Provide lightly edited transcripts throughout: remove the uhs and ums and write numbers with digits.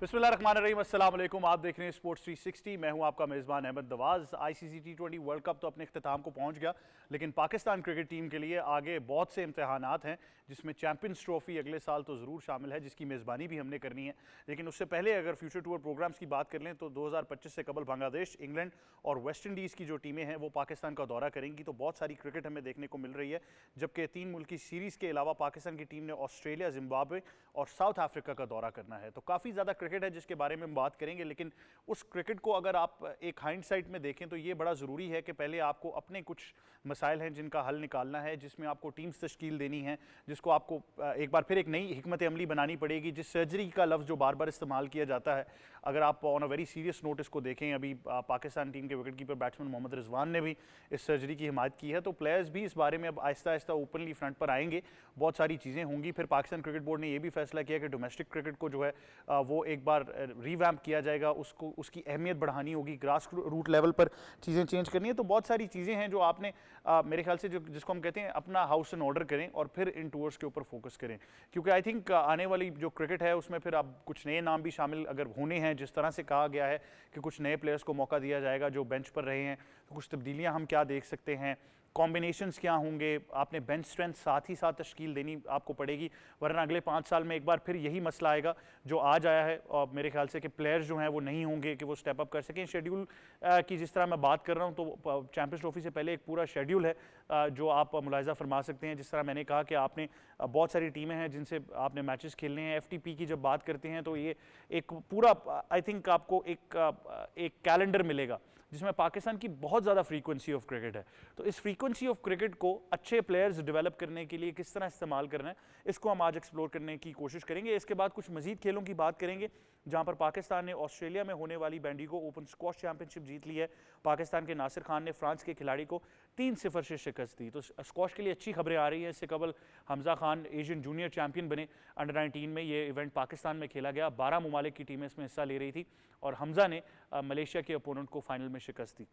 बिस्मिल्लाहिर्रहमानिर्रहीम, अस्सलाम वालेकुम। आप देख रहे हैं स्पोर्ट्स 360। मैं हूं आपका मेज़बान अहमद नवाज़। आईसीसी T20 वर्ल्ड कप तो अपने इख्तिताम को पहुंच गया, लेकिन पाकिस्तान क्रिकेट टीम के लिए आगे बहुत से इम्तहानात हैं, जिसमें चैंपियंस ट्रॉफी अगले साल तो ज़रूर शामिल है, जिसकी मेज़बानी भी हमने करनी है। लेकिन उससे पहले अगर फ्यूचर टूर प्रोग्राम्स की बात कर लें तो 2025 से कबल बांग्लादेश, इंग्लैंड और वेस्ट इंडीज़ की जो टीमें हैं वो पाकिस्तान का दौरा करेंगी, तो बहुत सारी क्रिकेट हमें देखने को मिल रही है। जबकि 3 मुल्की सीरीज़ के अलावा पाकिस्तान की टीम ने ऑस्ट्रेलिया, जिम्बाब्वे और साउथ अफ्रीका का दौरा करना है। तो काफ़ी ज़्यादा क्रिकेट है जिसके बारे में हम बात करेंगे, लेकिन उस क्रिकेट को अगर आप एक हाइंडसाइट में देखें तो ये बड़ा ज़रूरी है कि पहले आपको अपने कुछ मसाइल हैं जिनका हल निकालना है, जिसमें आपको टीम्स तश्कील देनी है, जिसको आपको एक बार फिर एक नई हिकमत अमली बनानी पड़ेगी। जिस सर्जरी का लफ्ज़ जो बार बार इस्तेमाल किया जाता है, अगर आप on a very serious note इसको देखें, अभी पाकिस्तान टीम के wicketkeeper batsman Mohammad Rizwan ने भी इस सर्जरी की हिमायत की है, तो प्लेयर्स भी इस बारे में अब आहिस्ता आहिस्ता ओपनली फ्रंट पर आएंगे। बहुत सारी चीज़ें होंगी। फिर पाकिस्तान क्रिकेट बोर्ड ने यह भी फैसला किया कि डोमेस्टिक क्रिकेट को जो है वो एक बार रिवैम्प किया जाएगा, उसको उसकी अहमियत बढ़ानी होगी, ग्रास रूट लेवल पर चीज़ें चेंज करनी है। तो बहुत सारी चीज़ें हैं जो आपने मेरे ख्याल से जो जिसको हम कहते हैं अपना हाउस इन ऑर्डर करें और फिर इन टूर्स के ऊपर फोकस करें, क्योंकि आई थिंक आने वाली जो क्रिकेट है उसमें फिर अब कुछ नए नाम भी शामिल अगर होने हैं। जिस तरह से कहा गया है कि कुछ नए प्लेयर्स को मौका दिया जाएगा जो बेंच पर रहे हैं, तो कुछ तब्दीलियाँ हम क्या देख सकते हैं, कॉम्बिनेशंस क्या होंगे, आपने बेंच स्ट्रेंथ साथ ही साथ तश्कील देनी आपको पड़ेगी, वरना अगले 5 साल में एक बार फिर यही मसला आएगा जो आज आया है। और मेरे ख्याल से कि प्लेयर्स जो हैं वो नहीं होंगे कि वो स्टेप अप कर सकें। शेड्यूल की जिस तरह मैं बात कर रहा हूँ तो चैंपियंस ट्रॉफी से पहले एक पूरा शेड्यूल है जो आप मुलाहिजा फरमा सकते हैं। जिस तरह मैंने कहा कि आपने बहुत सारी टीमें हैं जिनसे आपने मैचेस खेलने हैं। FTP की जब बात करते हैं तो ये एक पूरा आई थिंक आपको एक कैलेंडर मिलेगा जिसमें पाकिस्तान की बहुत ज़्यादा फ्रीक्वेंसी ऑफ क्रिकेट है। तो इस फ्रीक्वेंसी ऑफ क्रिकेट को अच्छे प्लेयर्स डेवलप करने के लिए किस तरह इस्तेमाल करना है, इसको हम आज एक्सप्लोर करने की कोशिश करेंगे। इसके बाद कुछ मजीद खेलों की बात करेंगे, जहां पर पाकिस्तान ने ऑस्ट्रेलिया में होने वाली बैंडिगो ओपन स्क्वॉश चैंपियनशिप जीत ली है। पाकिस्तान के नासिर खान ने फ्रांस के खिलाड़ी को 3-0 से शिकस्त दी। तो स्क्वॉश के लिए अच्छी खबरें आ रही हैं। इससे कबल Hamza Khan Asian junior champion बने अंडर 19 में। ये इवेंट पाकिस्तान में खेला गया, 12 ममालिक की टीमें इसमें हिस्सा ले रही थी और हमजा ने मलेशिया के अपोनेंट को फाइनल में शिकस्त दी।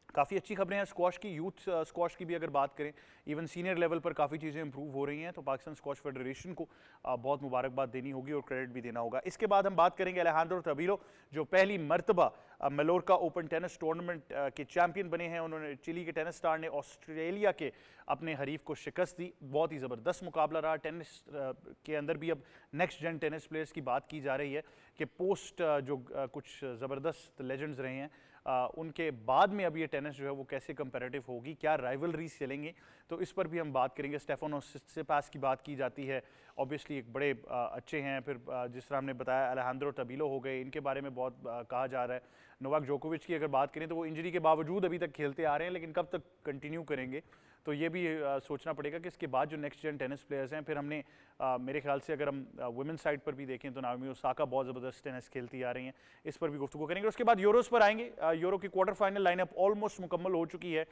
काफ़ी अच्छी खबरें हैं स्क्वॉश की। यूथ स्क्वॉश की भी अगर बात करें, इवन सीनियर लेवल पर काफ़ी चीज़ें इंप्रूव हो रही हैं, तो पाकिस्तान स्क्वॉश फेडरेशन को बहुत मुबारकबाद देनी होगी और क्रेडिट भी देना होगा। इसके बाद हम बात करेंगे अलejandro तबीलो, जो पहली मरतबा मेलोर्का ओपन टेनिस टूर्नामेंट के चैंपियन बने हैं। उन्होंने चिली के टेनिस स्टार ने ऑस्ट्रेलिया के अपने हरीफ को शिकस्त दी। बहुत ही ज़बरदस्त मुकाबला रहा। टेनिस के अंदर भी अब नेक्स्ट जन टेनिस प्लेयर्स की बात की जा रही है कि पोस्ट जो कुछ ज़बरदस्त लेजेंड्स रहे हैं उनके बाद में अब ये टेनिस जो है वो कैसे कंपैरेटिव होगी, क्या राइवलरीज चलेंगे, तो इस पर भी हम बात करेंगे। स्टेफानोस सिट्सिपास की बात की जाती है, ऑब्वियसली एक बड़े अच्छे हैं। फिर जिस तरह हमने बताया अलejandro तबीलो हो गए, इनके बारे में बहुत कहा जा रहा है। नोवाक जोकोविच की अगर बात करें तो वो इंजरी के बावजूद अभी तक खेलते आ रहे हैं, लेकिन कब तक कंटिन्यू करेंगे तो ये भी सोचना पड़ेगा कि इसके बाद जो नेक्स्ट जन टेनिस प्लेयर्स हैं। फिर हमने मेरे ख्याल से अगर हम वुमेन्स साइड पर भी देखें तो नाओमी ओसाका बहुत ज़बरदस्त टेनिस खेलती आ रही हैं, इस पर भी गुफ्तगू करेंगे। उसके बाद यूरोस पर आएंगे। यूरो की क्वार्टर फाइनल लाइनअप ऑलमोस्ट मुकम्मल हो चुकी है।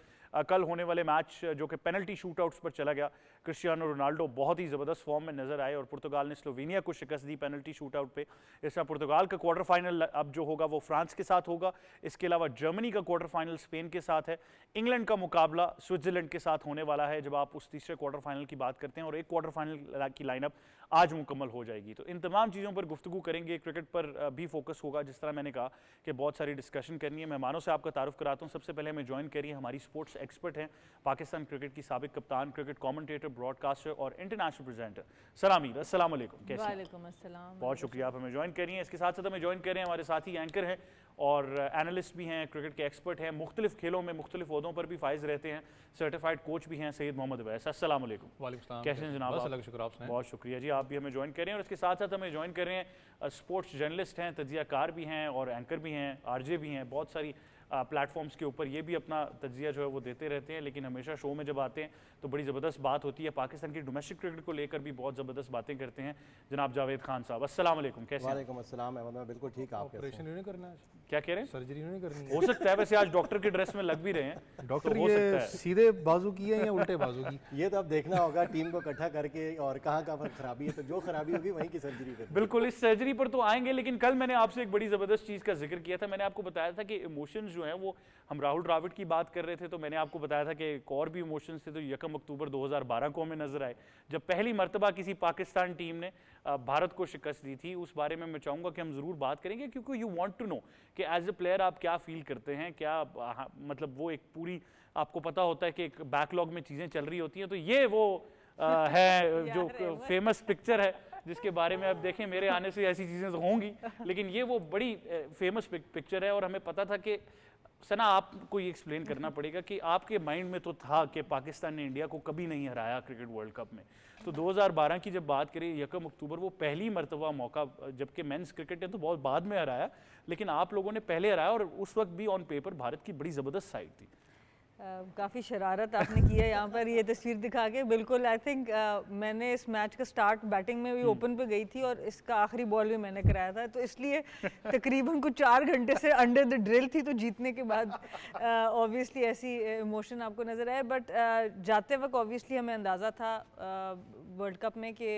कल होने वाले मैच जो कि पेनल्टी शूटआउट्स पर चला गया, क्रिस्टियानो रोनाल्डो बहुत ही ज़बरदस्त फॉर्म में नजर आए और पुर्तगाल ने स्लोवेनिया को शिकस्त दी पेनल्टी शूटआउट पे। इस तरह पुर्तगाल का क्वार्टर फाइनल अब जो होगा वो फ्रांस के साथ होगा। इसके अलावा जर्मनी का क्वार्टर फाइनल स्पेन के साथ है। इंग्लैंड का मुकाबला स्विट्जरलैंड के साथ होने वाला है जब आप उस तीसरे क्वार्टर फाइनल की बात करते हैं, और एक क्वार्टर फाइनल की लाइनअप आज मुकम्मल हो जाएगी। तो इन तमाम चीज़ों पर गुफ्तगू करेंगे। क्रिकेट पर भी फोकस होगा, जिस तरह मैंने कहा कि बहुत सारी डिस्कशन करनी है। मेहमानों से आपका तारुफ कराता हूँ। सबसे पहले हमें ज्वाइन करिए हमारी स्पोर्ट्स एक्सपर्ट हैं, पाकिस्तान क्रिकेट की साबिक कप्तान, क्रिकेट कमेंटेटर, ब्रॉडकास्टर और इंटरनेशनल प्रेजेंटर सलामी। अस्सलाम वालेकुम। कैसे? वालेकुम अस्सलाम। बहुत शुक्रिया आप हमें ज्वाइन करिए। इसके साथ साथ हमें ज्वाइन करें हमारे साथी एंकर हैं और एनालिस्ट भी हैं, क्रिकेट के एक्सपर्ट हैं, मुख्तलिफ खेलों में मुख्तलिफ ओहदों पर भी फाइज रहते हैं, सर्टिफाइड कोच भी हैं, सैयद मोहम्मद अवैस। अस्सलाम वालेकुम। वालेकुम सलाम। कैसे हैं जनाब? बहुत शुक्रिया जी, आप भी हमें ज्वाइन करें। और इसके साथ साथ हमें ज्वाइन कर रहे हैं स्पोर्ट्स जर्नलिस्ट हैं, तज्जियाकार भी हैं और एंकर भी हैं, RJ भी हैं। बहुत सारी प्लेटफॉर्म्स के ऊपर ये भी अपना तज्जिया जो है वो देते रहते हैं, लेकिन हमेशा शो में जब आते हैं तो बड़ी ज़बरदस्त बात होती है। पाकिस्तान की डोमेस्टिक क्रिकेट को लेकर भी बहुत ज़बरदस्त बातें करते हैं जनाब जावेद खान साहब। अस्सलाम वालेकुम। कैसे? वालेकुम अस्सलाम। मैं बिल्कुल ठीक। आप ऑपरेशन नहीं करना है? क्या कह रहे हैं? सर्जरी नहीं करनी हो सकता है, वैसे आज डॉक्टर के ड्रेस में लग भी रहे हैं। डॉक्टर तो हो सकता ये है सीधे बाजू की है या उल्टे बाजू की? ये तो अब देखना होगा टीम को इकट्ठा करके और कहाँ कहाँ पर खराबी है, तो जो खराबी होगी वहीं की सर्जरी करनी। बिल्कुल, इस सर्जरी पर तो आएंगे, लेकिन कल मैंने आपसे एक बड़ी ज़बरदस्त चीज़ का जिक्र किया था। मैंने आपको बताया था कि इमोशंस जो हैं वो, हम राहुल द्रविड़ की बात कर रहे थे तो मैंने आपको बताया था कि एक और भी इमोशंस थे तो 1 अक्टूबर 2012 को हमें नजर आए जब पहली मर्तबा किसी पाकिस्तान टीम ने भारत को शिकस्त दी थी। उस बारे में मैं चाहूँगा कि हम ज़रूर बात करेंगे क्योंकि यू वांट टू नो कि एज ए प्लेयर आप क्या फील करते हैं, क्या मतलब वो एक पूरी आपको पता होता है कि एक बैकलॉग में चीज़ें चल रही होती हैं। तो ये वो है जो फेमस पिक्चर है जिसके बारे में अब देखें मेरे आने से ऐसी चीज़ें तो होंगी, लेकिन ये वो बड़ी फेमस पिक्चर है और हमें पता था कि सना आपको ये एक्सप्लेन करना पड़ेगा कि आपके माइंड में तो था कि पाकिस्तान ने इंडिया को कभी नहीं हराया क्रिकेट वर्ल्ड कप में। तो 2012 की जब बात करें 1 अक्टूबर वो पहली मर्तबा मौका, जबकि मेंस क्रिकेट ने तो बहुत बाद में हराया लेकिन आप लोगों ने पहले हराया और उस वक्त भी ऑन पेपर भारत की बड़ी ज़बरदस्त साइड थी। काफ़ी शरारत आपने की है यहाँ पर ये तस्वीर दिखा के। बिल्कुल आई थिंक मैंने इस मैच का स्टार्ट बैटिंग में भी ओपन पे गई थी और इसका आखिरी बॉल भी मैंने कराया था, तो इसलिए तकरीबन कुछ 4 घंटे से अंडर द ड्रिल थी। तो जीतने के बाद ऑब्वियसली ऐसी इमोशन आपको नज़र आए, बट जाते वक्त ऑब्वियसली हमें अंदाज़ा था वर्ल्ड कप में कि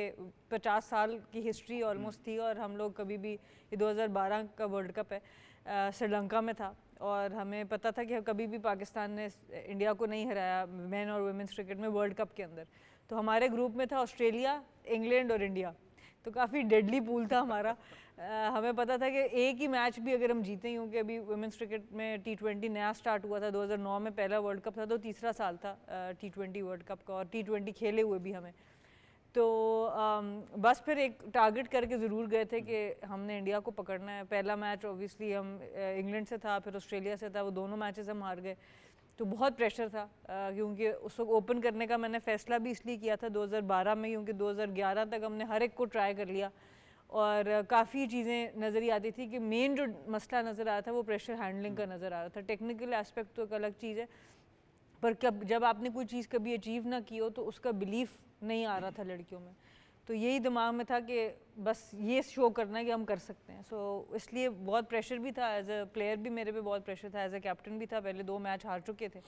50 साल की हिस्ट्री ऑलमोस्ट थी और हम लोग कभी भी, ये 2012 का वर्ल्ड कप है, श्रीलंका में था और हमें पता था कि कभी भी पाकिस्तान ने इंडिया को नहीं हराया मेन और वुमेंस क्रिकेट में वर्ल्ड कप के अंदर। तो हमारे ग्रुप में था ऑस्ट्रेलिया, इंग्लैंड और इंडिया, तो काफ़ी डेडली पूल था हमारा। हमें पता था कि एक ही मैच भी अगर हम जीते, क्योंकि अभी वुमेंस क्रिकेट में T20 नया स्टार्ट हुआ था, 2009 में पहला वर्ल्ड कप था, तो तीसरा साल था T20 वर्ल्ड कप का और T20 खेले हुए भी हमें। तो बस फिर एक टारगेट करके ज़रूर गए थे कि हमने इंडिया को पकड़ना है। पहला मैच ऑब्वियसली हम इंग्लैंड से था, फिर ऑस्ट्रेलिया से था, वो दोनों मैचेस हम हार गए, तो बहुत प्रेशर था क्योंकि उस वक्त ओपन करने का मैंने फ़ैसला भी इसलिए किया था 2012 में, क्योंकि 2011 तक हमने हर एक को ट्राई कर लिया और काफ़ी चीज़ें नज़र ही आती थी कि मेन जो मसला नज़र आ रहा था वो प्रेशर हैंडलिंग का नज़र आ रहा था। टेक्निकल एस्पेक्ट तो एक अलग चीज़ है, पर जब आपने कोई चीज़ कभी अचीव ना की हो तो उसका बिलीफ नहीं आ रहा था लड़कियों में। तो यही दिमाग में था कि बस ये शो करना है कि हम कर सकते हैं। सो इसलिए बहुत प्रेशर भी था, एज अ प्लेयर भी मेरे पे बहुत प्रेशर था, एज अ कैप्टन भी था। पहले 2 मैच हार चुके थे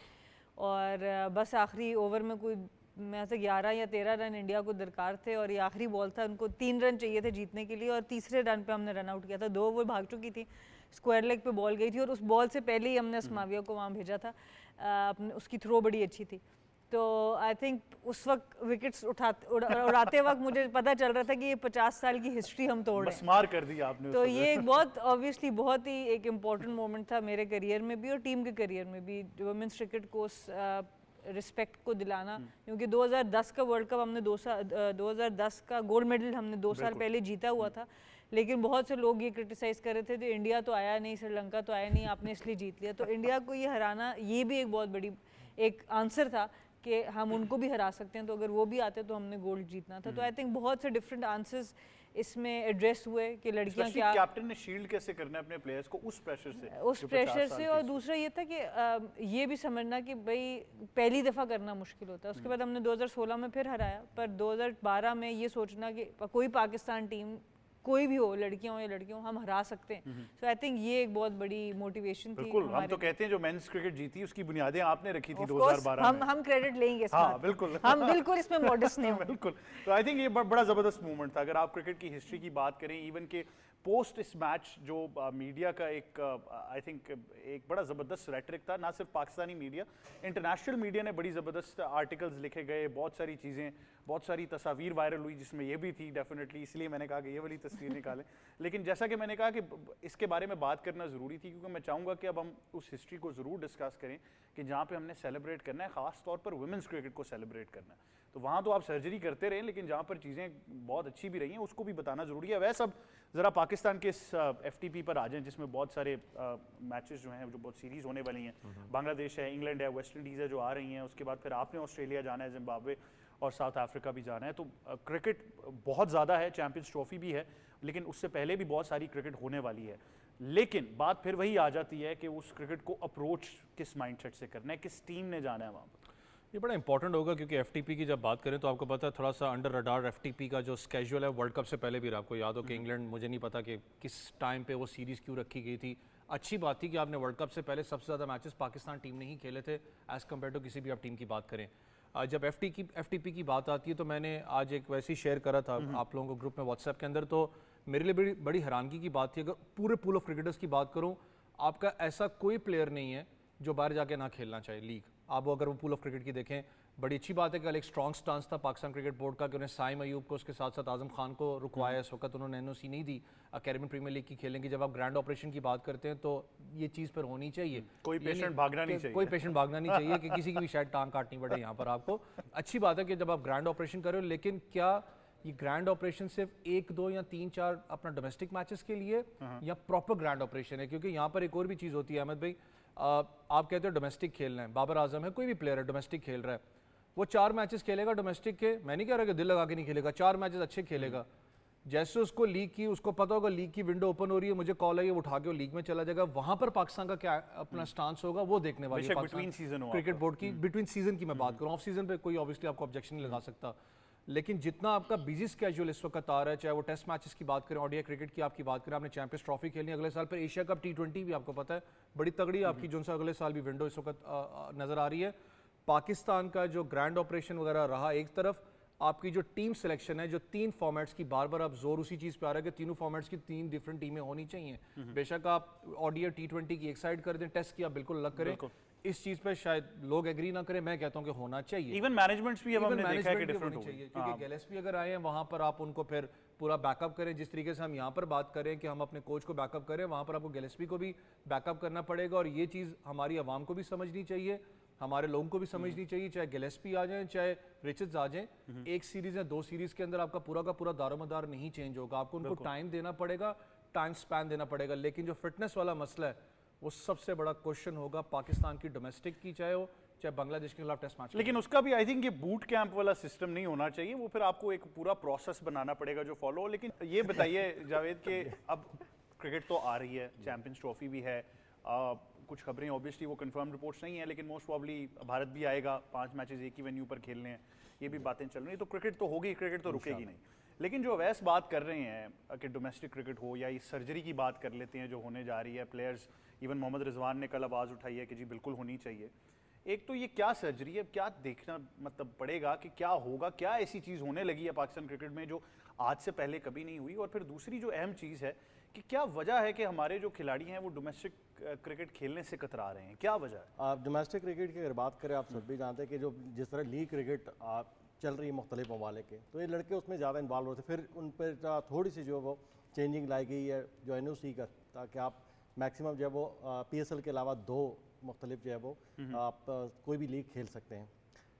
और बस आखिरी ओवर में कोई मैं से 11 या 13 रन इंडिया को दरकार थे और ये आखिरी बॉल था, उनको 3 रन चाहिए थे जीतने के लिए और तीसरे रन पे हमने रन आउट किया था। 2 ओवर भाग चुकी थी, स्क्वायर लेग पे बॉल गई थी और उस बॉल से पहले ही हमने अस्माविया को वहाँ भेजा था। उसकी थ्रो बड़ी अच्छी थी, तो आई थिंक उस वक्त विकेट्स उड़ाते वक्त मुझे पता चल रहा था कि ये 50 साल की हिस्ट्री हम तोड़ रहे हैं। मस्मार कर दिया आपने। तो ये एक बहुत ऑब्वियसली बहुत ही एक इम्पॉर्टेंट मोमेंट था मेरे करियर में भी और टीम के करियर में भी, वुमेंस क्रिकेट को रिस्पेक्ट को दिलाना, क्योंकि 2010 का वर्ल्ड कप हमने 2010 का गोल्ड मेडल हमने 2 साल पहले जीता हुआ था, लेकिन बहुत से लोग ये क्रिटिसाइज़ कर रहे थे कि इंडिया तो आया नहीं, श्रीलंका तो आया नहीं, आपने इसलिए जीत लिया। तो इंडिया को ये हराना ये भी एक बहुत बड़ी एक आंसर था कि हम उनको भी हरा सकते हैं, तो अगर वो भी आते तो हमने गोल्ड जीतना था। तो आई थिंक बहुत से डिफरेंट आंसर्स इसमें एड्रेस हुए कि लड़कियां क्या, कैप्टन ने शील्ड कैसे करना है अपने प्लेयर्स को उस प्रेशर से, और दूसरा ये था कि ये भी समझना कि भाई पहली दफ़ा करना मुश्किल होता है। उसके बाद हमने 2016 में फिर हराया, पर 2012 में ये सोचना कि कोई पाकिस्तान टीम कोई भी हो, लड़कियां हो या लड़कियों, हम हरा सकते हैं। सो आई थिंक ये एक बहुत बड़ी मोटिवेशन थी। बिल्कुल, हम तो कहते हैं जो मेंस क्रिकेट जीती उसकी बुनियादें आपने रखी थी 2012 में। हम क्रेडिट लेंगे इस हाँ, बिल्कुल हम बिल्कुल इसमें मॉडेस्ट नहीं होंगे। बिल्कुल। तो आई थिंक ये बड़ा ज़बरदस्त मूवमेंट था। अगर आप क्रिकेट की हिस्ट्री की बात करें, इवन के पोस्ट इस मैच जो मीडिया का एक आई थिंक एक बड़ा ज़बरदस्त रेटरिक था, ना सिर्फ पाकिस्तानी मीडिया, इंटरनेशनल मीडिया ने बड़ी ज़बरदस्त आर्टिकल्स लिखे गए, बहुत सारी चीज़ें, बहुत सारी तस्वीर वायरल हुई जिसमें ये भी थी डेफिनेटली, इसलिए मैंने कहा कि ये वाली तस्वीर निकालें। लेकिन जैसा कि मैंने कहा कि इसके बारे में बात करना ज़रूरी थी, क्योंकि मैं चाहूँगा कि अब हम उस हिस्ट्री को ज़रूर डिस्कस करें कि जहाँ पे हमने सेलिब्रेट करना है, ख़ास तौर पर वुमेंस क्रिकेट को सेलिब्रेट करना है। तो वहाँ तो आप सर्जरी करते रहे, लेकिन जहाँ पर चीज़ें बहुत अच्छी भी रही हैं उसको भी बताना ज़रूरी है। वैसे अब ज़रा पाकिस्तान के इस FTP पर आ जाएं जिसमें बहुत सारे मैचेस जो हैं, जो बहुत सीरीज़ होने वाली हैं। बांग्लादेश है, इंग्लैंड है, वेस्ट इंडीज़ है जो आ रही हैं, उसके बाद फिर आपने ऑस्ट्रेलिया जाना है, जिम्बाब्वे और साउथ अफ्रीका भी जाना है। तो क्रिकेट बहुत ज़्यादा है, चैम्पियंस ट्रॉफी भी है, लेकिन उससे पहले भी बहुत सारी क्रिकेट होने वाली है। लेकिन बात फिर वही आ जाती है कि उस क्रिकेट को अप्रोच किस माइंडसेट से करना है, किस टीम ने जाना है वहाँ पर। ये बड़ा इंपॉर्टेंट होगा क्योंकि FTP की जब बात करें तो आपको पता है थोड़ा सा अंडर रडार FTP का जो स्केड्यूल है वर्ल्ड कप से पहले भी आपको याद हो कि इंग्लैंड, मुझे नहीं पता कि किस टाइम पे वो सीरीज़ क्यों रखी गई थी। अच्छी बात थी कि आपने वर्ल्ड कप से पहले सबसे ज़्यादा मैचेस पाकिस्तान टीम ने ही खेले थे एज़ कम्पेयर टू किसी भी आप टीम की बात करें। जब FTP की बात आती है तो मैंने आज एक वैसे ही शेयर करा था आप लोगों को ग्रुप में व्हाट्सएप के अंदर, तो मेरे लिए बड़ी हैरानगी की बात थी। अगर पूरे पूल ऑफ क्रिकेटर्स की बात करूँ, आपका ऐसा कोई प्लेयर नहीं है जो बाहर जाके ना खेलना चाहिए लीग। आप अगर वो पूल ऑफ क्रिकेट की देखें, बड़ी अच्छी बात है कि कल एक स्ट्रॉन्ग स्टांस था पाकिस्तान क्रिकेट बोर्ड का कि उन्हें साइम अयूब को उसके साथ साथ आजम खान को रुकवाया। इस वक्त उन्होंने एनओसी नहीं दी कैरेबियन प्रीमियर लीग की खेलेंगे। जब आप ग्रैंड ऑपरेशन की बात करते हैं तो ये चीज़ पर होनी चाहिए, कोई पेशेंट भागना नहीं चाहिए, कोई पेशेंट भागना नहीं चाहिए कि किसी की भी शायद टांग काटनी पड़े यहाँ पर आपको। अच्छी बात है कि जब आप ग्रैंड ऑपरेशन कर रहे हो, लेकिन क्या ये ग्रैंड ऑपरेशन सिर्फ 1, 2 या 3, 4 अपना डोमेस्टिक मैचेस के लिए या प्रॉपर ग्रैंड ऑपरेशन है? क्योंकि यहाँ पर एक और भी चीज़ होती है अहमद भाई, आप कहते हो डोमेस्टिक खेलना है, बाबर आजम है, कोई भी प्लेयर है डोमेस्टिक खेल रहा है, वो 4 मैचेस खेलेगा डोमेस्टिक के, मैं नहीं कह रहा कि दिल लगा के नहीं खेलेगा, 4 मैचेस अच्छे खेलेगा। जैसे उसको लीग की, उसको पता होगा लीग की विंडो ओपन हो रही है, मुझे कॉल आई है, उठा के वो लीग में चला जाएगा, वहां पर पाकिस्तान का क्या अपना स्टांस होगा वो देखने वाली है बिटवीन सीजन हो क्रिकेट बोर्ड की। बिटवीन सीजन की मैं बात करूँ, ऑफ सीजन पे कोई ऑब्वियसली आपको ऑब्जेक्शन नहीं लगा सकता, लेकिन जितना आपका बिजी स्केड्यूल इस वक्त आ रहा है, चाहे वो टेस्ट मैचेस की बात करें, ओडीआई क्रिकेट की आपकी बात करें, आपने चैंपियंस ट्रॉफी खेलनी है अगले साल, फिर एशिया कप T20 भी आपको पता है बड़ी तगड़ी आपकी जो अगले साल भी विंडो इस वक्त नजर आ रही है। पाकिस्तान का जो ग्रैंड ऑपरेशन वगैरह रहा एक तरफ, आपकी जो टीम सिलेक्शन है, जो 3 फॉर्मेट्स की बार बार अब जोर उसी चीज़ पे आ रहा है कि तीनों फॉर्मेट्स की 3 डिफरेंट टीमें होनी चाहिए। बेशक आप ओडीआई T20 की एक साइड कर दें, टेस्ट की आप बिल्कुल अलग करें, इस चीज़ पे शायद लोग एग्री ना करें, मैं कहता हूँ कि होना चाहिए। इवन मैनेजमेंट्स भी अब हमने देखा है कि डिफरेंट होनी हो चाहिए, क्योंकि गिलेस्पी अगर आए हैं वहाँ पर आप उनको फिर पूरा बैकअप करें। जिस तरीके से हम यहाँ पर बात करें कि हम अपने कोच को बैकअप करें, वहाँ पर आपको गिलेस्पी को भी बैकअप करना पड़ेगा, और ये चीज़ हमारी आवाम को भी समझनी चाहिए, हमारे लोगों को भी समझनी चाहिए, चाहे गिलेस्पी आ जाए चाहे रिचर्ड्स आ जाए। एक सीरीज या 2 सीरीज के अंदर आपका पूरा का पूरा दारोमदार नहीं चेंज होगा, आपको उनको टाइम देना पड़ेगा, टाइम स्पैन देना पड़ेगा। लेकिन जो फिटनेस वाला मसला है वो सबसे बड़ा क्वेश्चन होगा पाकिस्तान की डोमेस्टिक की, चाहे बांग्लादेश के खिलाफ टेस्ट मैच। लेकिन उसका भी आई थिंक ये बूट कैंप वाला सिस्टम नहीं होना चाहिए, वो फिर आपको एक पूरा प्रोसेस बनाना पड़ेगा जो फॉलो। लेकिन ये बताइए जावेद कि अब क्रिकेट तो आ रही है, चैंपियंस ट्रॉफी भी है, कुछ खबरें ऑब्वियसली वो कंफर्म रिपोर्ट्स नहीं है, लेकिन मोस्ट प्रॉब्ली भारत भी आएगा, 5 मैचेस एक ही वेन्यू पर खेलने हैं, ये भी बातें चल रही हैं। तो क्रिकेट तो होगी, क्रिकेट तो रुकेगी नहीं। लेकिन जो अवैस बात कर रहे हैं कि डोमेस्टिक क्रिकेट हो या इस सर्जरी की बात कर लेते हैं जो होने जा रही है, प्लेयर्स इवन मोहम्मद रिजवान ने कल आवाज़ उठाई है कि जी बिल्कुल होनी चाहिए। एक तो ये क्या सर्जरी है, क्या देखना मतलब पड़ेगा कि क्या होगा, क्या ऐसी चीज़ होने लगी है पाकिस्तान क्रिकेट में जो आज से पहले कभी नहीं हुई। और फिर दूसरी जो अहम चीज़ है कि क्या वजह है कि हमारे जो खिलाड़ी हैं वो डोमेस्टिक क्रिकेट खेलने से कतरा रहे हैं, क्या वजह है? आप डोमेस्टिक क्रिकेट की अगर बात करें, आप सब भी जानते हैं कि जो जिस तरह लीग क्रिकेट चल रही है मुख्तलिफ ममालिक के, तो ये लड़के उसमें ज़्यादा इन्वॉल्व होते, फिर उन पर थोड़ी सी जो वो चेंजिंग लाई गई है जो NOC का, ताकि आप मैक्सिमम जो है वो PSL के अलावा 2 मुख्तलिफ जो है वो आप कोई भी लीग खेल सकते हैं।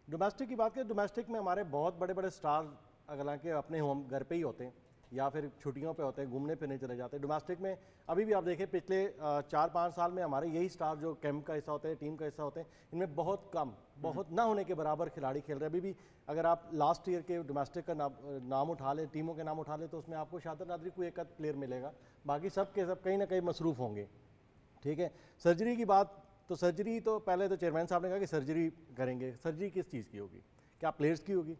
डोमेस्टिक की बात करें, डोमेस्टिक में हमारे बहुत बड़े बड़े स्टार हालांकि अपने होम घर पे ही होते हैं या फिर छुट्टियों पे होते हैं, घूमने फिरने चले जाते हैं। डोमेस्टिक में अभी भी आप देखें पिछले 4-5 साल में हमारे यही स्टार जो कैंप का हिस्सा होते हैं, टीम का हिस्सा होते हैं, इनमें बहुत कम, बहुत ना होने के बराबर खिलाड़ी खेल रहे हैं। अभी भी अगर आप लास्ट ईयर के डोमेस्टिक का नाम उठा लें, टीमों के नाम उठा लें, तो उसमें आपको शाहिद नादरी को एक प्लेयर मिलेगा, बाकी सब के सब कहीं ना कहीं मसरूफ़ होंगे। ठीक है, सर्जरी की बात, तो सर्जरी तो पहले तो चेयरमैन साहब ने कहा कि सर्जरी करेंगे। सर्जरी किस चीज़ की होगी? क्या प्लेयर्स की होगी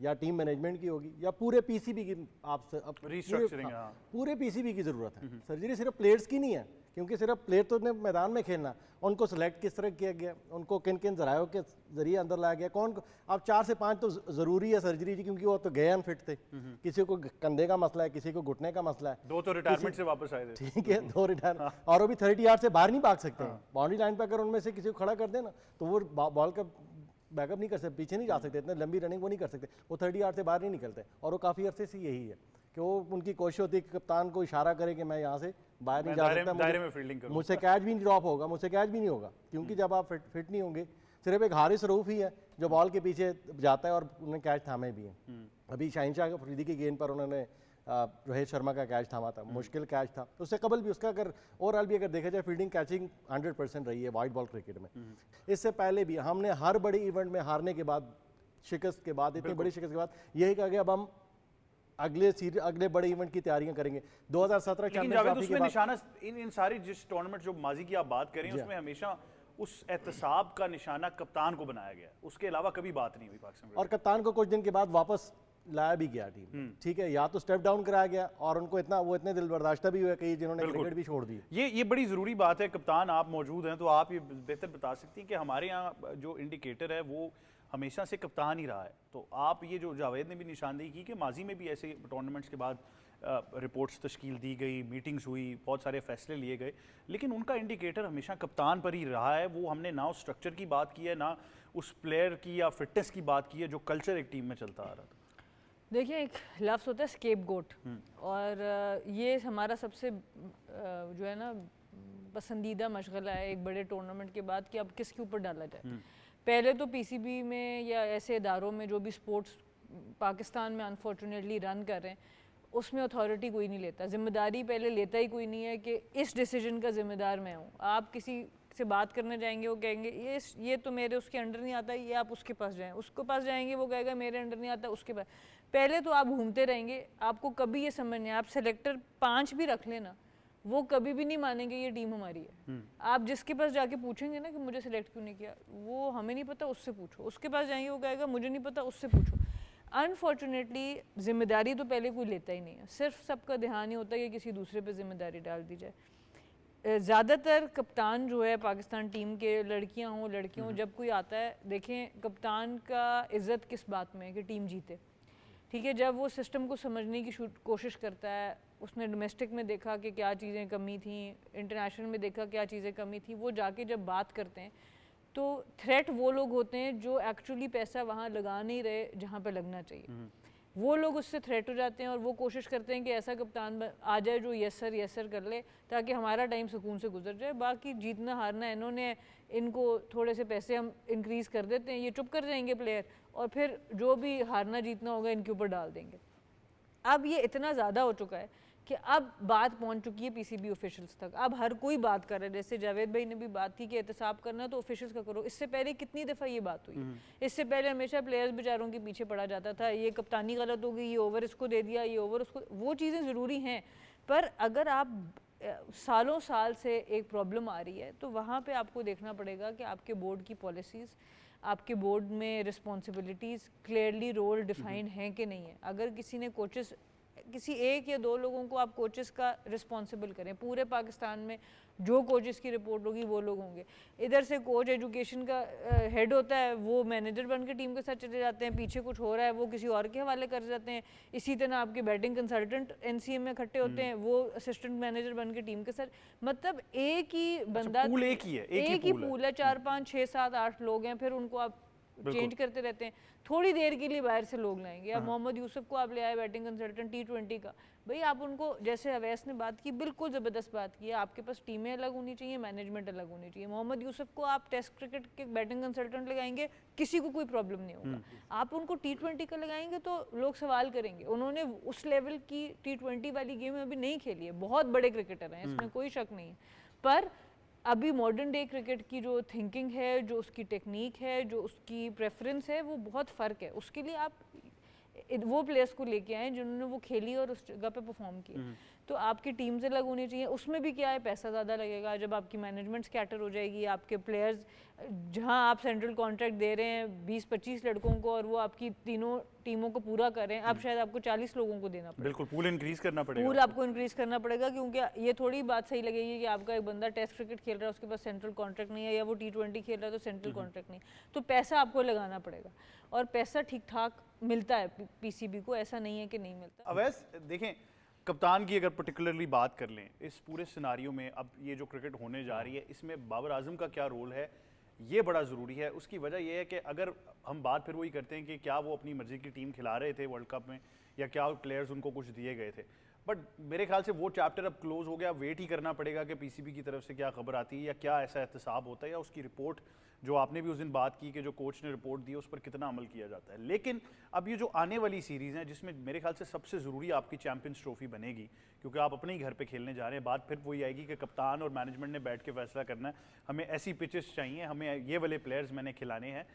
या टीम मैनेजमेंट की होगी या पूरे PCB की? आप रिस्ट्रक्चरिंग, पूरे PCB की ज़रूरत है। सर्जरी सिर्फ प्लेयर्स की नहीं है, क्योंकि सिर्फ प्लेयर तो ने मैदान में खेलना, उनको सेलेक्ट किस तरह किया गया, उनको किन किन जरायों के जरिए अंदर लाया गया, कौन अब 4 से 5 तो ज़रूरी है सर्जरी जी, क्योंकि वो तो गए अनफिट थे, किसी को कंधे का मसला है, किसी को घुटने का मसला है, 2 तो रिटायरमेंट से वापस आए थे। ठीक है, 2 रिटायर, और वो भी 30 यार्ड से बाहर नहीं भाग सकते हैं। बाउंड्री लाइन पर अगर उनमें से किसी को खड़ा कर देना तो वो बॉल का बैकअप नहीं कर सकते, पीछे नहीं जा सकते, इतने लंबी रनिंग वो नहीं कर सकते, वो 30 यार्ड से बाहर नहीं निकलते। और वो काफ़ी अरसे से यही है कि वो उनकी कोशिश होती है कि कप्तान को इशारा करे कि मैं यहाँ से बाहर नहीं जा सकता, मुझसे कैच भी नहीं ड्रॉप होगा, मुझसे कैच भी नहीं होगा, क्योंकि जब आप फिट नहीं होंगे, सिर्फ एक हारिस रऊफ ही है जो बॉल के पीछे जाता है और उन्हें कैच थामे भी हैं। अभी शाहीन शाह अफरीदी की गेंद पर उन्होंने रोहित शर्मा का कैच थामा था, मुश्किल कैच था। तो उससे कबल भी उसका अगर ओवरऑल भी अगर देखा जाए, फील्डिंग कैचिंग 100% रही है वाइट बॉल क्रिकेट में। इससे पहले भी हमने हर बड़ी इवेंट में हारने के बाद, शिकस्त के बाद, इतनी बड़ी शिकस्त के बाद यही कहा गया अब हम अगले बड़े इवेंट की तैयारियां करेंगे। 2017 चैंपियंस निशाना इन सारी जिस टूर्नामेंट जो माजी की आप बात करें उसमें हमेशा उस एहतसाब का निशाना कप्तान को बनाया गया, उसके अलावा कभी बात नहीं हुई पाकिस्तान। और कप्तान को कुछ दिन के बाद वापस लाया भी गया टीम, ठीक है, या तो स्टेप डाउन कराया गया और उनको इतने दिल बर्दाश्त भी हुए कई जिन्होंने क्रिकेट भी छोड़ दी। ये बड़ी ज़रूरी बात है। कप्तान आप मौजूद हैं तो आप ये बेहतर बता सकती हैं कि हमारे यहाँ जो इंडिकेटर है वो हमेशा से कप्तान ही रहा है। तो आप ये जो जावेद ने भी निशानदेही की कि माजी में भी ऐसे टूर्नामेंट्स के बाद रिपोर्ट्स तश्कील दी गई, मीटिंग्स हुई, बहुत सारे फैसले लिए गए, लेकिन उनका इंडिकेटर हमेशा कप्तान पर ही रहा है। वो हमने ना उस स्ट्रक्चर की बात की है, ना उस प्लेयर की या फिटनेस की बात की है जो कल्चर एक टीम में चलता आ रहा था। देखिए, एक लफ्ज़ होता है स्केपगोट, और ये हमारा सबसे जो है ना पसंदीदा मशगला है एक बड़े टूर्नामेंट के बाद कि अब किसके ऊपर डाला जाए। पहले तो पीसीबी में या ऐसे इदारों में जो भी स्पोर्ट्स पाकिस्तान में अनफॉर्चुनेटली रन कर रहे हैं, उसमें अथॉरिटी कोई नहीं लेता, जिम्मेदारी पहले लेता ही कोई नहीं है कि इस डिसीजन का ज़िम्मेदार मैं हूँ। आप किसी से बात करने जाएंगे, वो कहेंगे ये तो मेरे उसके अंडर नहीं आता, ये आप उसके पास जाएं। उसके पास जाएंगे, वो कहेगा मेरे अंडर नहीं आता, उसके पास। पहले तो आप घूमते रहेंगे, आपको कभी ये समझ नहीं, आप सेलेक्टर 5 भी रख लेना, वो कभी भी नहीं मानेंगे ये टीम हमारी है। आप जिसके पास जाके पूछेंगे ना कि मुझे सेलेक्ट क्यों नहीं किया, वो हमें नहीं पता, उससे पूछो। उसके पास जाएंगे, वो कहेगा मुझे नहीं पता, उससे पूछो। अनफॉर्चुनेटली जिम्मेदारी तो पहले कोई लेता ही नहीं है, सिर्फ सबका ध्यान ही होता है कि किसी दूसरे पे जिम्मेदारी डाल दी जाए। ज़्यादातर कप्तान जो है पाकिस्तान टीम के, लड़कियां हों लड़कियों, जब कोई आता है, देखें कप्तान का इज़्ज़त किस बात में है कि टीम जीते, ठीक है। जब वो सिस्टम को समझने की कोशिश करता है, उसने डोमेस्टिक में देखा कि क्या चीज़ें कमी थी, इंटरनेशनल में देखा क्या चीज़ें कमी थी, वो जाके जब बात करते हैं तो थ्रेट वो लोग होते हैं जो एक्चुअली पैसा वहाँ लगा नहीं रहे जहाँ पे लगना चाहिए। वो लोग उससे थ्रेट हो जाते हैं और वो कोशिश करते हैं कि ऐसा कप्तान आ जाए जो यस सर कर ले, ताकि हमारा टाइम सुकून से गुजर जाए। बाकी जीतना हारना इन्होंने, इनको थोड़े से पैसे हम इंक्रीज़ कर देते हैं, ये चुप कर जाएंगे प्लेयर, और फिर जो भी हारना जीतना होगा इनके ऊपर डाल देंगे। अब ये इतना ज़्यादा हो चुका है कि अब बात पहुंच चुकी है पीसीबी ऑफिशियल्स तक। अब हर कोई बात कर रहा है, जैसे जावेद भाई ने भी बात की कि एहतसाब करना है तो ऑफिशियल्स का करो। इससे पहले कितनी दफ़ा ये बात हुई है, इससे पहले हमेशा प्लेयर्स बेचारों के पीछे पड़ा जाता था, ये कप्तानी गलत हो गई, ये ओवर इसको दे दिया, ये ओवर उसको। वो चीज़ें ज़रूरी हैं, पर अगर आप सालों साल से एक प्रॉब्लम आ रही है तो वहाँ पर आपको देखना पड़ेगा कि आपके बोर्ड की पॉलिसीज़, आपके बोर्ड में रिस्पॉन्सिबिलिटीज़ क्लियरली रोल डिफाइंड हैं कि नहीं है। अगर किसी ने कोचेस, किसी एक या दो लोगों को आप कोचेस का रिस्पॉन्सिबल करें, पूरे पाकिस्तान में जो कोचेस की रिपोर्ट होगी वो लोग होंगे। इधर से कोच एजुकेशन का हेड होता है, वो मैनेजर बन के टीम के साथ चले जाते हैं, पीछे कुछ हो रहा है वो किसी और के हवाले कर जाते हैं। इसी तरह आपके बैटिंग कंसल्टेंट एनसीएम में इकट्ठे होते हैं, वो असिस्टेंट मैनेजर बन के टीम के साथ, मतलब एक ही बंदा, पूल एक ही है, एक ही पूल है, 4 5 6 7 8 लोग हैं, फिर उनको आप चेंज करते रहते हैं। थोड़ी देर के लिए बाहर से लोग लाएंगे। अब मोहम्मद यूसुफ को आप ले आए बैटिंग कंसल्टेंट T20 का, भाई आप उनको, जैसे अवैस ने बात की, बिल्कुल ज़बरदस्त बात की है, आपके पास टीमें अलग होनी चाहिए, मैनेजमेंट अलग होनी चाहिए। मोहम्मद यूसुफ को आप टेस्ट क्रिकेट के बैटिंग कंसल्टेंट लगाएंगे, किसी को कोई प्रॉब्लम नहीं होगा। आप उनको T20 का लगाएंगे तो लोग सवाल करेंगे। उन्होंने उस लेवल की T20 वाली गेम अभी नहीं खेली है, बहुत बड़े क्रिकेटर हैं, इसमें कोई शक नहीं है, पर अभी मॉडर्न डे क्रिकेट की जो थिंकिंग है, जो उसकी टेक्निक है, जो उसकी प्रेफरेंस है, वो बहुत फ़र्क है। उसके लिए आप वो प्लेयर्स को लेके आए जिन्होंने वो खेली और उस जगह पे परफॉर्म किया। तो आपकी टीम्स अलग होनी चाहिए। उसमें भी क्या है, पैसा ज़्यादा लगेगा। जब आपकी मैनेजमेंट स्कैटर हो जाएगी, आपके प्लेयर्स, जहां आप सेंट्रल कॉन्ट्रैक्ट दे रहे हैं 20-25 लड़कों को और वो आपकी तीनों टीमों को पूरा कर रहे हैं, अब शायद आपको 40 लोगों को देना पड़ेगा। बिल्कुल, पूल इंक्रीज करना पड़ेगा, पूल आपको इंक्रीज करना पड़ेगा, क्योंकि ये थोड़ी बात सही लगेगी कि आपका एक बंदा टेस्ट क्रिकेट खेल रहा है, उसके पास सेंट्रल कॉन्ट्रैक्ट नहीं है, या वो T20 खेल रहा है तो सेंट्रल कॉन्ट्रैक्ट नहीं, तो पैसा आपको लगाना पड़ेगा। और पैसा ठीक ठाक मिलता है पीसीबी को, ऐसा नहीं है कि नहीं मिलता। अवैस देखें, कप्तान की अगर पर्टिकुलरली बात कर लें इस पूरे सिनारियो में, अब ये जो क्रिकेट होने जा रही है इसमें बाबर आजम का क्या रोल है, ये बड़ा ज़रूरी है। उसकी वजह यह है कि अगर हम बात फिर वही करते हैं कि क्या वो अपनी मर्जी की टीम खिला रहे थे वर्ल्ड कप में, या क्या प्लेयर्स उनको कुछ दिए गए थे, बट मेरे ख्याल से वो चैप्टर अब क्लोज हो गया। वेट ही करना पड़ेगा कि पीसीबी की तरफ से क्या खबर आती है, या क्या ऐसा एहतसाब होता है, या उसकी रिपोर्ट जो आपने भी उस दिन बात की कि जो कोच ने रिपोर्ट दी उस पर कितना अमल किया जाता है। लेकिन अब ये जो आने वाली सीरीज़ हैं, जिसमें मेरे ख्याल से सबसे ज़रूरी आपकी चैंपियंस ट्रॉफी बनेगी, क्योंकि आप अपने ही घर पे खेलने जा रहे हैं। बात फिर वही आएगी कि कप्तान और मैनेजमेंट ने बैठ के फैसला करना है, हमें ऐसी पिचेस चाहिए, हमें ये वाले प्लेयर्स मैंने खिलाने हैं।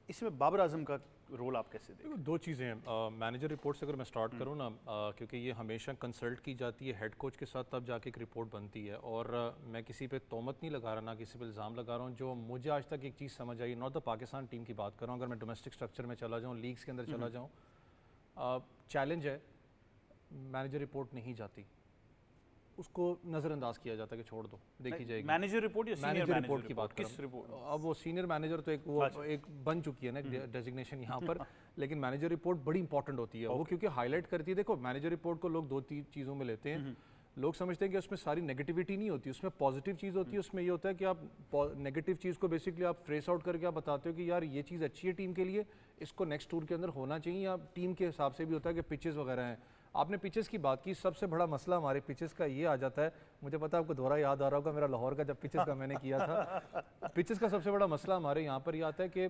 इसमें बाबर आजम का रोल आप कैसे देखते हैं? दो चीज़ें हैं। मैनेजर रिपोर्ट से अगर मैं स्टार्ट करूँ ना, क्योंकि ये हमेशा कंसल्ट की जाती है हेड कोच के साथ, तब जाके एक रिपोर्ट बनती है। और मैं किसी पे तोहमत नहीं लगा रहा, ना किसी पे इल्ज़ाम लगा रहा हूँ। जो मुझे आज तक एक चीज़ समझ आई, नॉट द पाकिस्तान टीम की बात कर रहा हूँ, अगर मैं डोमेस्टिक स्ट्रक्चर में चला जाऊँ, लीग्स के अंदर चला जाऊँ, चैलेंज है, मैनेजर रिपोर्ट नहीं जाती। उसको नज़रअंदाज किया जाता है कि छोड़ दो, देखी जाएगी। मैनेजर रिपोर्ट या सीनियर मैनेजर रिपोर्ट की बात कर किस रिपोर्ट? अब वो सीनियर मैनेजर तो एक बन चुकी है ना डेजिग्नेशन यहाँ पर, लेकिन मैनेजर रिपोर्ट बड़ी इंपॉर्टेंट होती है वो, क्योंकि हाईलाइट करती है। देखो मैनेजर रिपोर्ट को लोग 2-3 चीज़ों में लेते हैं। लोग समझते हैं कि उसमें सारी नेगेटिविटी नहीं होती, उसमें पॉजिटिव चीज़ होती है। उसमें ये होता है कि आप नेगेटिव चीज़ को बेसिकली आप फ्रेस आउट करके आप बताते हो कि यार ये चीज़ अच्छी है टीम के लिए, इसको नेक्स्ट टूर के अंदर होना चाहिए, या टीम के हिसाब से भी होता है कि पिचेस वगैरह हैं। आपने पिचेस की बात की, सबसे बड़ा मसला हमारे पिचेस का ये आ जाता है, मुझे पता है आपको दोहरा याद आ रहा होगा मेरा लाहौर का जब पिचेस का मैंने किया था। पिचेस का सबसे बड़ा मसला हमारे यहाँ पर ये आता है कि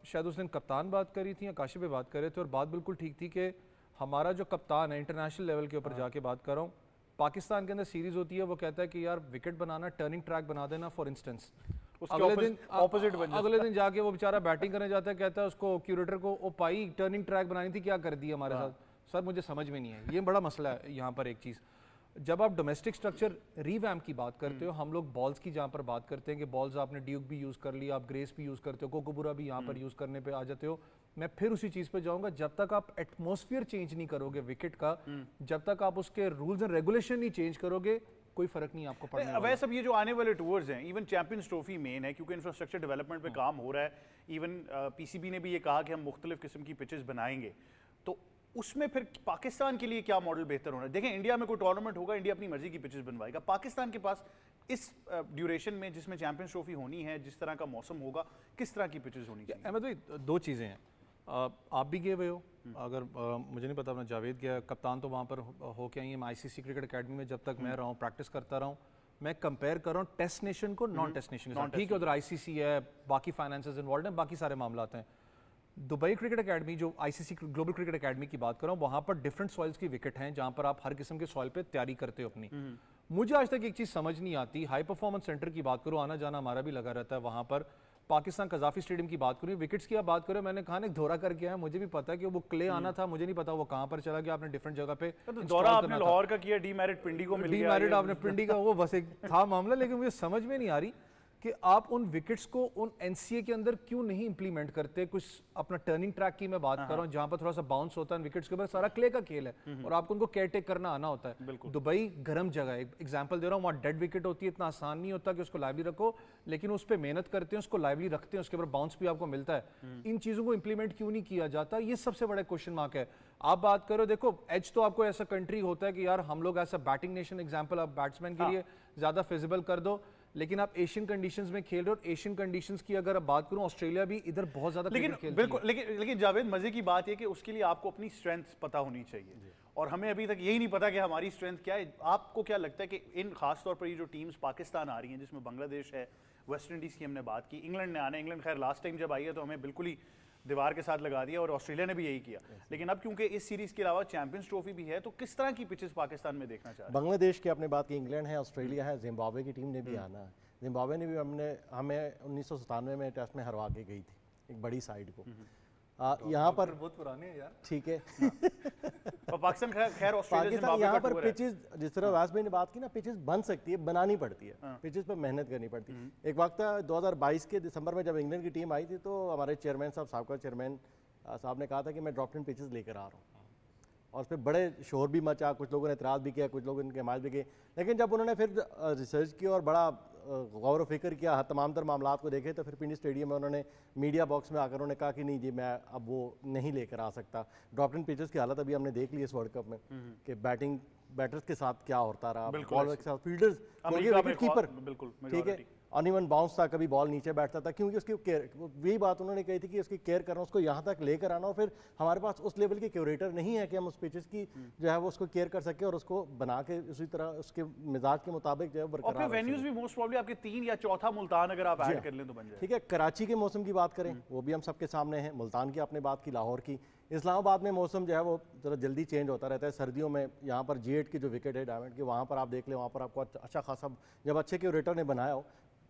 शायद उस दिन कप्तान बात करी थी या काशिफ पे बात कर रहे थे, और बात बिल्कुल ठीक थी कि हमारा जो कप्तान है इंटरनेशनल लेवल के ऊपर जाके बात कर रहा हूँ, पाकिस्तान के अंदर सीरीज होती है, वो कहता है कि यार विकेट बनाना, टर्निंग ट्रैक बना देना फॉर इंस्टेंस। अगले दिन जाके वो बेचारा बैटिंग करने जाता है, कहता है उसको क्यूरेटर को ओ पाई टर्निंग ट्रैक बनानी थी, क्या कर दी हमारे साथ। सर मुझे समझ में नहीं है, ये बड़ा मसला है यहाँ पर। एक चीज़, जब आप डोमेस्टिक स्ट्रक्चर रीवैम्प की बात करते हो, हम लोग बॉल्स की जहाँ पर बात करते हैं कि बॉल्स आपने ड्यूक भी यूज़ कर लिया, आप ग्रेस भी यूज़ करते हो, कोकोबुरा भी यहाँ पर यूज़ करने पे आ जाते हो। मैं फिर उसी चीज़ पे जाऊँगा, जब तक आप एटमॉस्फेयर चेंज नहीं करोगे विकेट का, जब तक आप उसके रूल्स एंड रेगुलेशन नहीं चेंज करोगे, कोई फर्क नहीं आपको पड़ने वाला। वैसे सब ये जो आने वाले टूर्स हैं, इवन चैंपियंस ट्रॉफी मेन है क्योंकि इंफ्रास्ट्रक्चर डेवलपमेंट पे काम हो रहा है। इवन पीसीबी ने भी ये कहा कि हम मुख्तलिफ किस्म की पिचेस बनाएंगे, तो उसमें फिर पाकिस्तान के लिए क्या मॉडल बेहतर होना है? देखें इंडिया में कोई टूर्नामेंट होगा, इंडिया अपनी मर्जी की पिचेस बनवाएगा। पाकिस्तान के पास इस ड्यूरेशन में जिसमें चैंपियंस ट्रॉफी होनी है, जिस तरह का मौसम होगा, किस तरह की पिचेस होनी चाहिए? अहमद भाई दो चीज़ें हैं, आप भी गए हुए हो, अगर मुझे नहीं पता अपना जावेद गया, कप्तान तो वहाँ पर हो के आई है। मैं आईसीसी क्रिकेट अकेडमी में जब तक मैं रहा हूँ, प्रैक्टिस करता रहा हूँ, मैं कंपेयर कर रहा हूँ टेस्ट नेशन को नॉन टेस्ट नेशन के साथ। ठीक है, उधर आईसीसी है, बाकी फाइनेंसेस इन्वॉल्व हैं, बाकी सारे मामला हैं। दुबई क्रिकेट अकेडमी, जो आईसीसी ग्लोबल क्रिकेट अकेडमी की बात कर रहा हूँ, वहाँ पर डिफरेंट सॉइल्स की विकेट हैं, जहाँ पर आप हर किस्म के सॉइल पे तैयारी करते हो अपनी। मुझे आज तक एक चीज़ समझ नहीं आती, हाई परफॉर्मेंस सेंटर की बात करूँ, आना जाना हमारा भी लगा रहता है वहाँ पर। पाकिस्तान कजाफी स्टेडियम की बात करूँ, विकेट्स की आप बात करो, मैंने कहा ना एक दौरा करके आया, मुझे भी पता है कि वो क्ले आना था, मुझे नहीं पता वो कहाँ पर चला गया। आपने डिफरेंट जगह पे दौरा आपने लाहौर का किया, डीमेरिट पिंडी को मिल गया। डीमेरिट आपने पिंडी का, वो बस एक था मामला, लेकिन मुझे समझ में नहीं आ रही कि आप उन विकेट्स को उन एनसीए के अंदर क्यों नहीं इंप्लीमेंट करते। कुछ अपना टर्निंग ट्रैक की मैं बात कर रहा हूँ, जहाँ पर थोड़ा सा बाउंस होता है विकेट्स के ऊपर, सारा क्ले का खेल है और आपको उनको केयर टेक करना आना होता है। दुबई गर्म जगह है, एग्जांपल दे रहा हूँ, वहाँ डेड विकेट होती है, इतना आसान नहीं होता कि उसको लाइवली रखो, लेकिन उस पर मेहनत करते हैं, उसको लाइवली रखते हैं, उसके ऊपर बाउंस भी आपको मिलता है। इन चीज़ों को इंप्लीमेंट क्यों नहीं किया जाता, ये सबसे बड़ा क्वेश्चन मार्क है। आप बात करो, देखो एज तो आपको ऐसा कंट्री होता है कि यार हम लोग ऐसा बैटिंग नेशन, एग्जाम्पल आप बैट्समैन के लिए ज़्यादा फिजिबल कर दो, लेकिन आप एशियन कंडीशंस में खेल रहे हो। एशियन कंडीशंस की अगर आप बात करूं, ऑस्ट्रेलिया भी इधर बहुत ज्यादा लेकिन बिल्कुल, लेकिन जावेद मजे की बात है कि उसके लिए आपको अपनी स्ट्रेंथ पता होनी चाहिए, और हमें अभी तक यही नहीं पता कि हमारी स्ट्रेंथ क्या है। आपको क्या लगता है कि इन खास तौर पर ये जो टीम्स पाकिस्तान आ रही हैं, जिसमें बांग्लादेश है, वेस्ट इंडीज़ की हमने बात की, इंग्लैंड ने आना है, इंग्लैंड खैर लास्ट टाइम जब आई है तो हमें बिल्कुल ही दीवार के साथ लगा दिया, और ऑस्ट्रेलिया ने भी यही किया। लेकिन अब क्योंकि इस सीरीज के अलावा चैंपियंस ट्रॉफी भी है, तो किस तरह की पिचेस पाकिस्तान में देखना चाह रहे हैं? बांग्लादेश की आपने बात की, इंग्लैंड है, ऑस्ट्रेलिया है, जिम्बाब्वे की टीम ने भी आना है। जिम्बाब्वे ने भी हमें 1997 में टेस्ट में हरवा के गई थी एक बड़ी साइड को। यहाँ पर बहुत पुराने हैं यार, ठीक है। और पाकिस्तान खैर पाकिस्तान यहाँ पर पिचेस, जिस तरह वास भाई ने बात की ना, पिचेस बन सकती है, बनानी पड़ती है, पिचेस पर मेहनत करनी पड़ती है। एक वक्त था 2022 के दिसंबर में जब इंग्लैंड की टीम आई थी, तो हमारे चेयरमैन साहब, साबका चेयरमैन साहब ने कहा था कि मैं ड्रॉप इन पिचेस लेकर आ रहा हूँ, और उस पर बड़े शोर भी मचा, कुछ लोगों ने एतराज़ भी किया, कुछ लोग इनके हमायत भी किए। लेकिन जब उन्होंने फिर रिसर्च की और बड़ा गौर व फिक्र किया, तमाम तर मामलात को देखे, तो फिर पिंडी स्टेडियम में उन्होंने मीडिया बॉक्स में आकर उन्होंने कहा कि नहीं जी, मैं अब वो नहीं लेकर आ सकता। ड्रॉप इन पिचेस की हालत अभी हमने देख ली इस वर्ल्ड कप में कि बैटर्स के साथ क्या होता रहा, बॉलर के साथ, फील्डर्स, विकेट कीपर, ठीक है, अनइवन बाउंस था, कभी बॉल नीचे बैठता था, क्योंकि उसकी केयर, वही बात उन्होंने कही थी कि उसकी केयर करना, उसको यहाँ तक लेकर आना, और फिर हमारे पास उस लेवल के क्यूरेटर नहीं है कि हम उस पिचेस की जो है वो उसको केयर कर सके और उसको बना के उसी तरह उसके मिजाज के मुताबिक जो है बरकरार। और वेन्यूज भी मोस्ट प्रोबेबली आपके 3 या चौथा मुल्तान अगर आप ऐड कर लें तो बन जाए। ठीक है, कराची के मौसम की बात करें, वो भी हम सबके सामने है। मुल्तान की आपने बात की, लाहौर की, इस्लामाबाद में मौसम जो है वो जरा जल्दी चेंज होता रहता है। सर्दियों में यहाँ पर G8 की जो विकेट है डायमंड की, वहाँ पर आप देख लें, वहाँ पर आपको अच्छा खासा, जब अच्छे क्यूरेटर ने बनाया हो।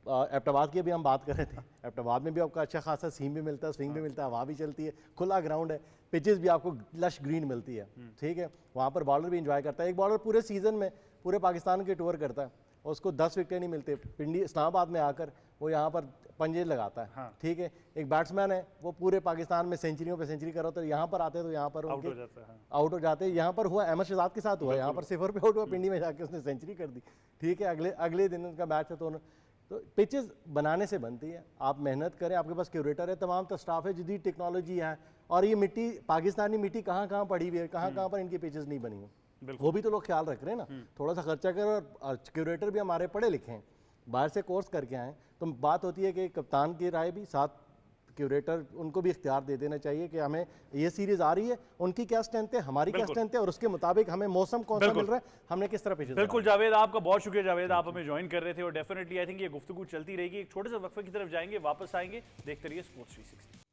एबटाबाद की अभी हम बात कर रहे थे, एबटाबाद में भी आपको अच्छा खासा सीम भी मिलता है, स्विंग भी मिलता है, हवा भी चलती है, खुला ग्राउंड है, पिचेस भी आपको लश ग्रीन मिलती है, ठीक है। वहाँ पर बॉलर भी इंजॉय करता है। एक बॉलर पूरे सीजन में पूरे पाकिस्तान के टूर करता है, और उसको 10 विकेट नहीं मिलते, पिंडी इस्लामाबाद में आकर वो यहाँ पर पंजे लगाता है। हाँ। ठीक है, एक बैट्समैन है वो पूरे पाकिस्तान में सेंचुरियों पे सेंचुरी कर रहा होता है, यहाँ पर आते तो यहाँ पर आउट उनके हो जाता है। हाँ। आउट हो जाते हैं। यहाँ पर हुआ अहमद शहजाद के साथ हुआ, यहाँ पर सिफर पे आउट हुआ, पिंडी में जाके उसने सेंचुरी कर दी। ठीक है, अगले दिन उनका मैच है, तो पिचेस बनाने से बनती है, आप मेहनत करें, आपके पास क्यूरेटर है, तमाम तो स्टाफ है, जदीद टेक्नोलॉजी है, और ये मिट्टी, पाकिस्तानी मिट्टी कहाँ कहाँ पड़ी हुई है, कहाँ कहाँ पर इनकी पिचेस नहीं बनी हुई, वो भी तो लोग ख्याल रख रहे हैं ना। थोड़ा सा खर्चा करें, और क्यूरेटर भी हमारे पढ़े लिखे हैं, बाहर से कोर्स करके आए, तो बात होती है कि कप्तान की राय भी साथ, क्यूरेटर उनको भी इख्तियार दे देना चाहिए कि हमें ये सीरीज आ रही है, उनकी क्या स्ट्रेंथ है, हमारी क्या स्ट्रेंथ है, और उसके मुताबिक हमें मौसम कौन सा मिल रहा है, हमने किस तरह पिचेस। बिल्कुल जावेद, आपका बहुत शुक्रिया जावेद, आप हमें ज्वाइन कर रहे थे, और डेफिनेटली आई थिंक ये गुफ्तगू चलती रहेगी। एक छोटे से वक्फे की तरफ जाएंगे, वापस आएंगे, देखते रहिए sports 360।